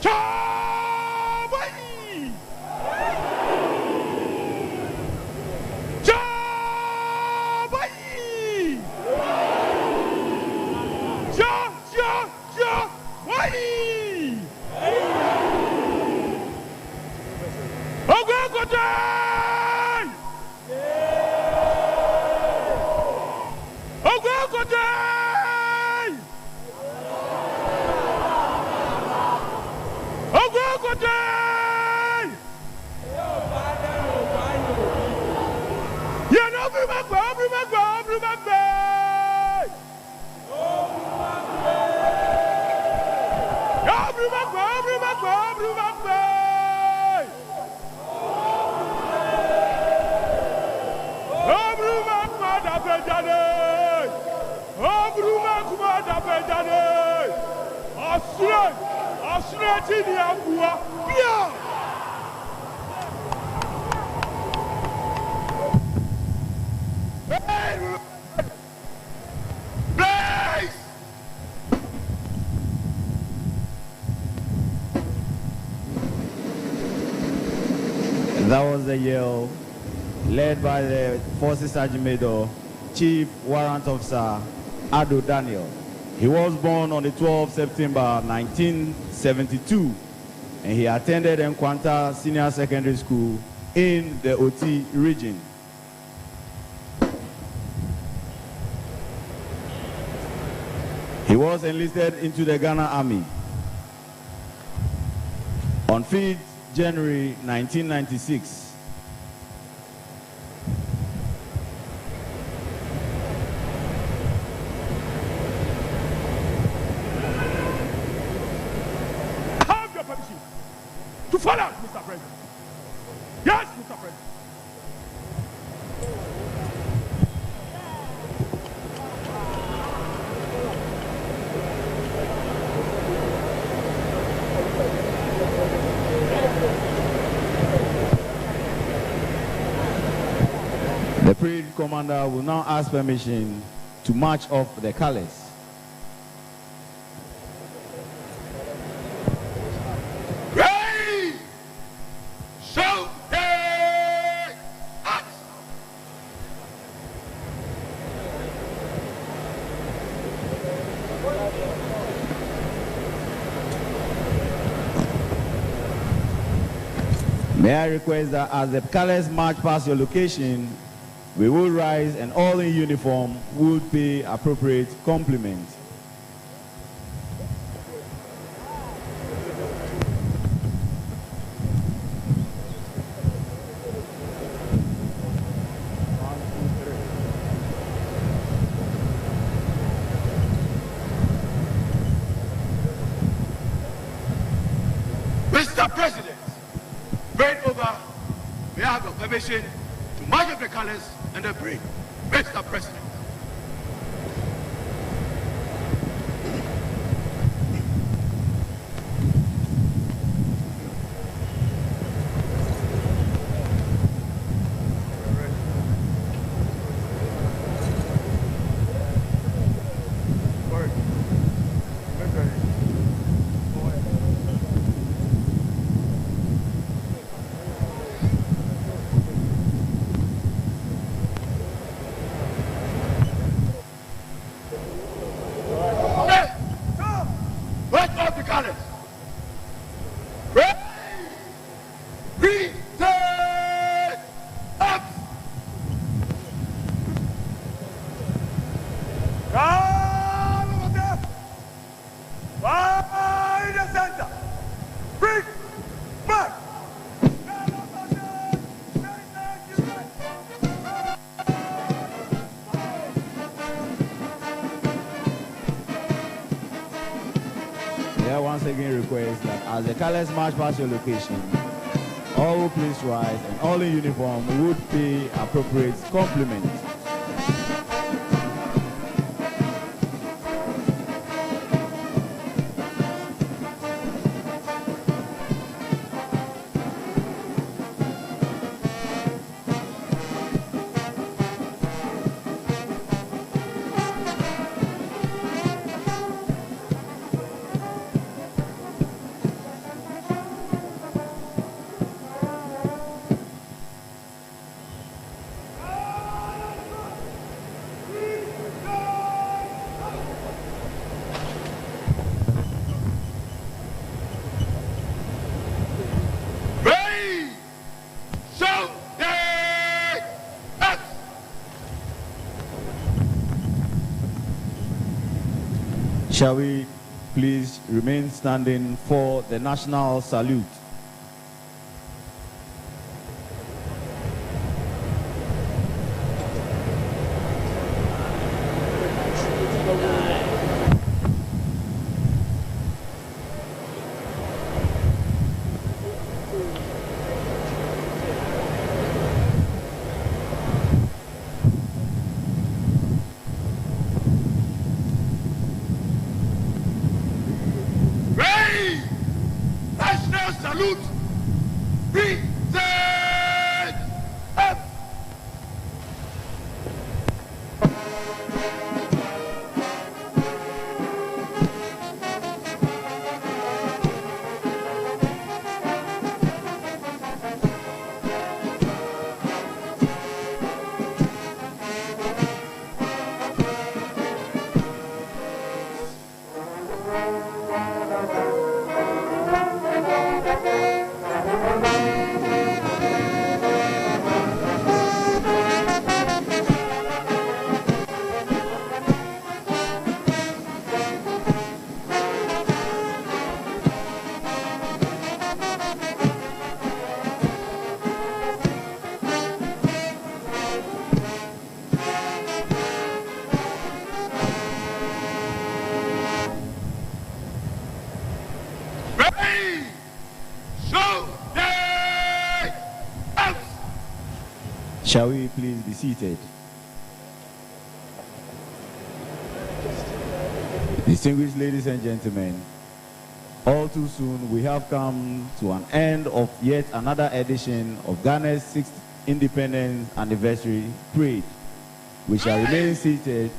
Chabai! That was the yell led by the Forces Sergeant Major, Chief Warrant Officer Ado Daniel. He was born on the 12th September 1972, and he attended Nkwanta Senior Secondary School in the Oti region. He was enlisted into the Ghana Army. On 5th January 1996, to follow, Mr. President. Yes, Mr. President. the parade commander will now ask permission to march off the colors. May I request that as the colors march past your location, we will rise and all in uniform would pay appropriate compliments. Mr. President, bend over. May I have your permission to march with the colors and the parade? Mr. President. Once again request that as the colors march past your location, all will please rise and all in uniform would pay appropriate compliments. Shall we please remain standing for the national salute? Shall we please be seated? Distinguished ladies and gentlemen, all too soon we have come to an end of yet another edition of Ghana's 6th Independence Anniversary Parade. We shall remain seated.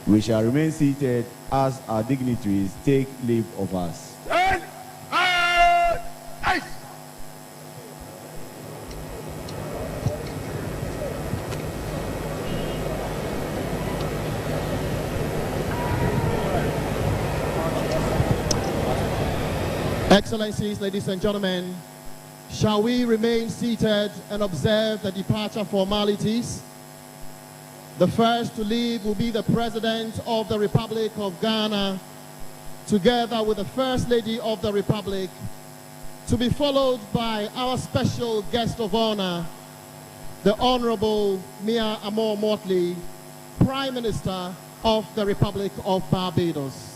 We shall remain seated as our dignitaries take leave of us. Excellencies, ladies and gentlemen, shall we remain seated and observe the departure formalities? The first to leave will be the President of the Republic of Ghana, together with the First Lady of the Republic, to be followed by our special guest of honor, the Honorable Mia Amor Motley, Prime Minister of the Republic of Barbados.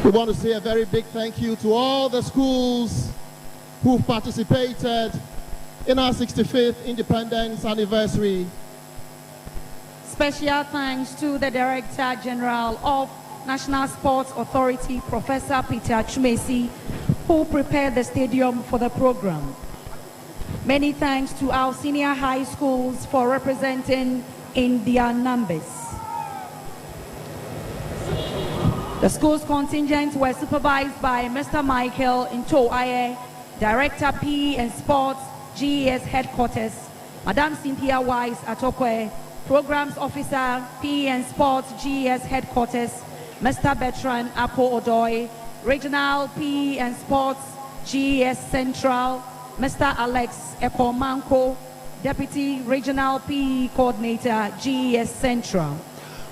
We want to say a very big thank you to all the schools who participated in our 65th Independence Anniversary. Special thanks to the Director General of National Sports Authority, Professor Peter Chumesi, who prepared the stadium for the program. Many thanks to our senior high schools for representing in their numbers. The school's contingents were supervised by Mr. Michael Ntoaye, Director PE and Sports, GES Headquarters, Madam Cynthia Wise Atokwe, Programs Officer, PE and Sports, GES Headquarters, Mr. Bertrand Apo Odoy, Regional PE and Sports, GES Central, Mr. Alex Ekomanko, Deputy Regional PE Coordinator, GES Central.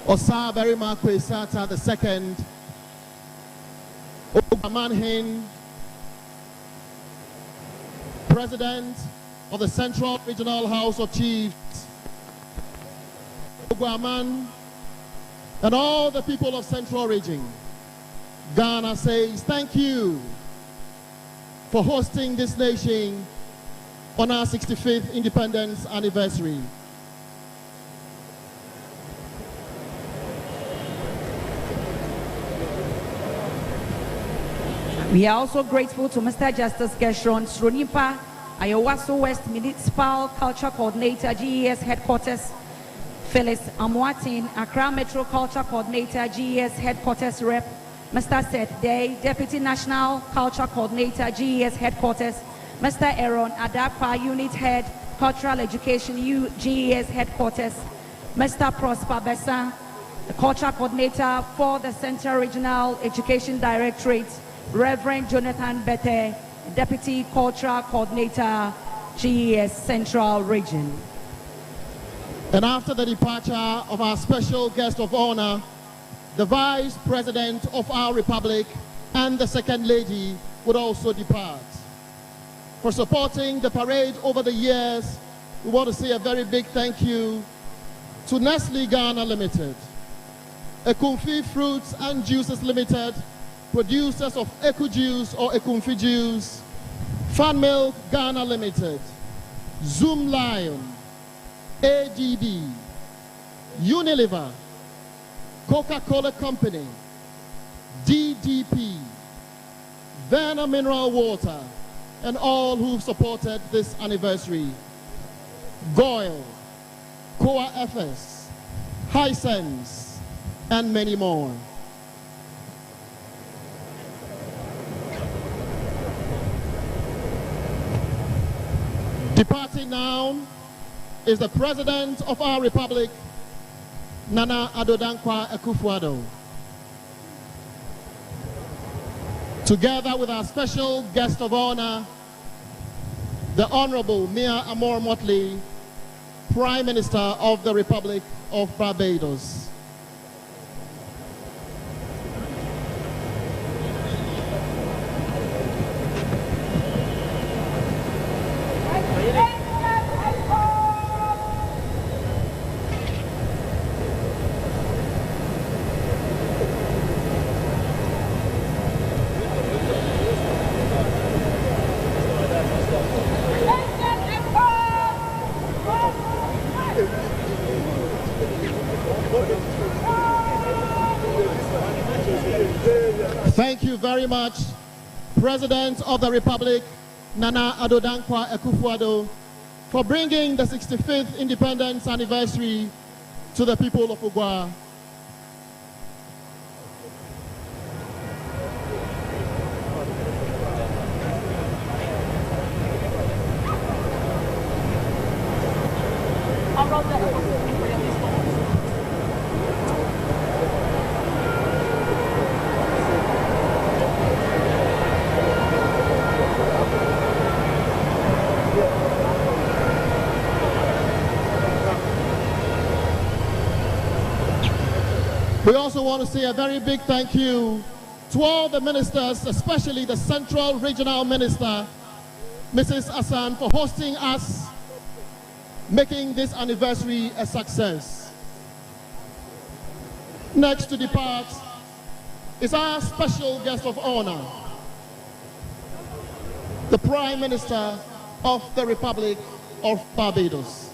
Osa Berimakwe Sata II, Omanfm, President of the Central Regional House of Chiefs, Ogwaman, and all the people of Central Region. Ghana says thank you for hosting this nation on our 65th Independence Anniversary. We are also grateful to Mr. Justice Gershon Sronipa, Ayawaso West Municipal Culture Coordinator, GES Headquarters, Phyllis Amwatin, Accra Metro Culture Coordinator, GES Headquarters Rep, Mr. Seth Day, Deputy National Culture Coordinator, GES Headquarters, Mr. Aaron Adakwa, Unit Head, Cultural Education, GES Headquarters, Mr. Prosper Bessa, the Culture Coordinator for the Central Regional Education Directorate, Reverend Jonathan Bete, Deputy Cultural Coordinator, GES Central Region. And after the departure of our special guest of honor, the Vice President of our Republic and the Second Lady would also depart. For supporting the parade over the years, we want to say a very big thank you to Nestle Ghana Limited, Ekumfi Fruits and Juices Limited, producers of Eku Juice or Ekumfi Juice, Fan Milk Ghana Limited, Zoom Lion, ADB, Unilever, Coca-Cola Company, DDP, Verna Mineral Water, and all who've supported this anniversary. Goyle, Coa FS, Hisense, and many more. Departing now is the President of our Republic, Nana Addo Dankwa Akufo-Addo. Together with our special guest of honor, the Honorable Mia Amor Motley, Prime Minister of the Republic of Barbados. Thank you very much, President of the Republic, Nana Addo Dankwa Akufo-Addo, for bringing the 65th Independence Anniversary to the people of Ugwa. We also want to say a very big thank you to all the ministers, especially the Central Regional Minister, Mrs. Hassan, for hosting us, making this anniversary a success. Next to depart is our special guest of honor, the Prime Minister of the Republic of Barbados.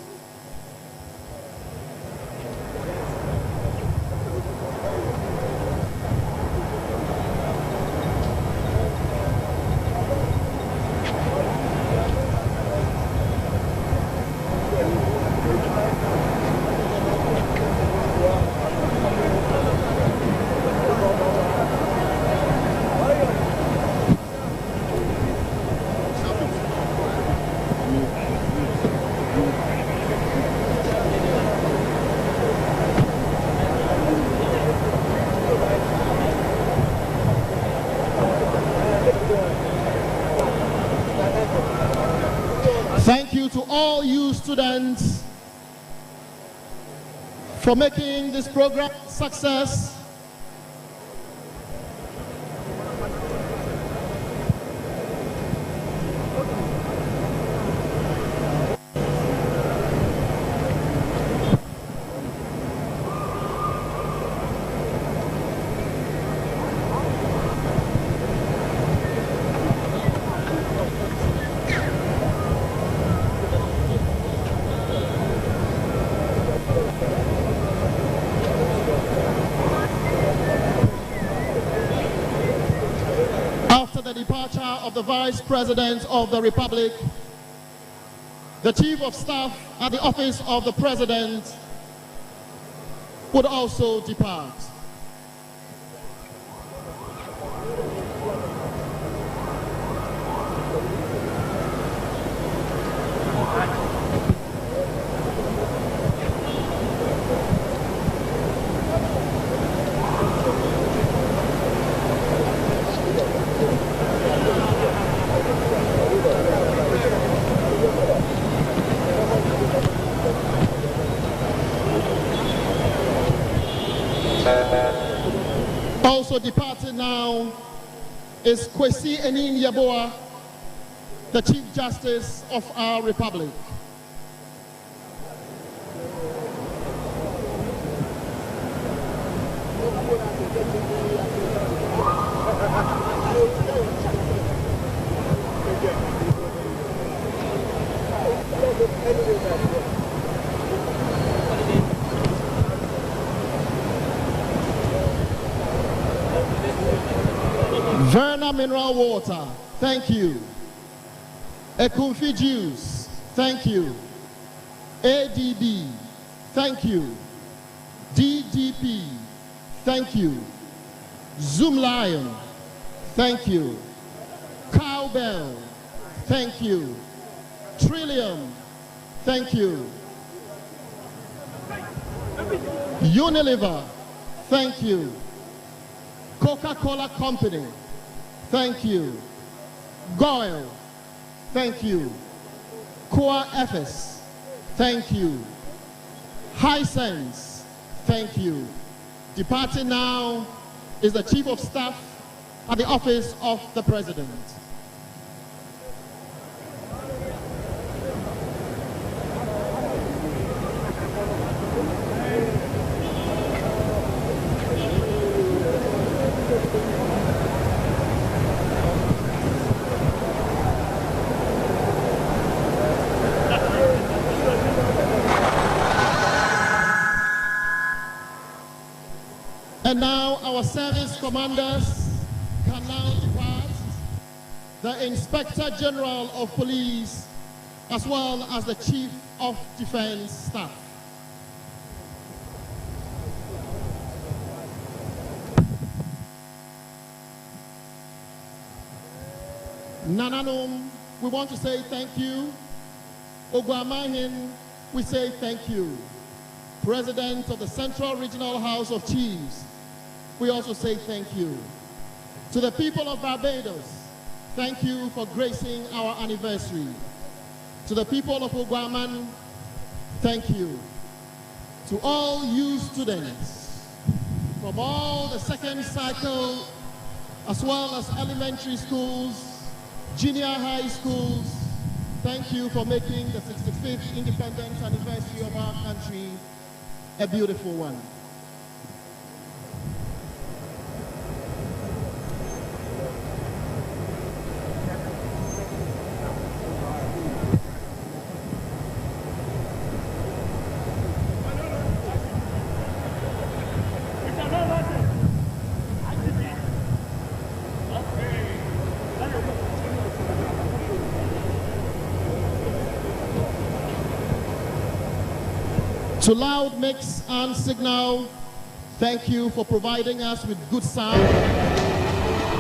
Thank you to all you students for making this program a success. After the departure of the Vice President of the Republic, the Chief of Staff at the Office of the President would also depart. Also departing now is Kwesi Enin Yaboa, the Chief Justice of our Republic. Verna Mineral Water, thank you. Ekumfi Juice, thank you. ADB, thank you. DDP, thank you. Zoom Lion, thank you. Cowbell, thank you. Trillium, thank you. Unilever, thank you. Coca-Cola Company, thank you. Goyle, thank you. Coa FS, thank you. Hisense, thank you. Departing now is the Chief of Staff at the Office of the President. And now our service commanders can now depart. The Inspector General of Police, as well as the Chief of Defense Staff. Nananum, we want to say thank you. Oguamahin, we say thank you. President of the Central Regional House of Chiefs, we also say thank you. To the people of Barbados, thank you for gracing our anniversary. To the people of Oguaman, thank you. To all you students, from all the second cycle, as well as elementary schools, junior high schools, thank you for making the 65th independence anniversary of our country a beautiful one. To Loud Mix and Signal, thank you for providing us with good sound.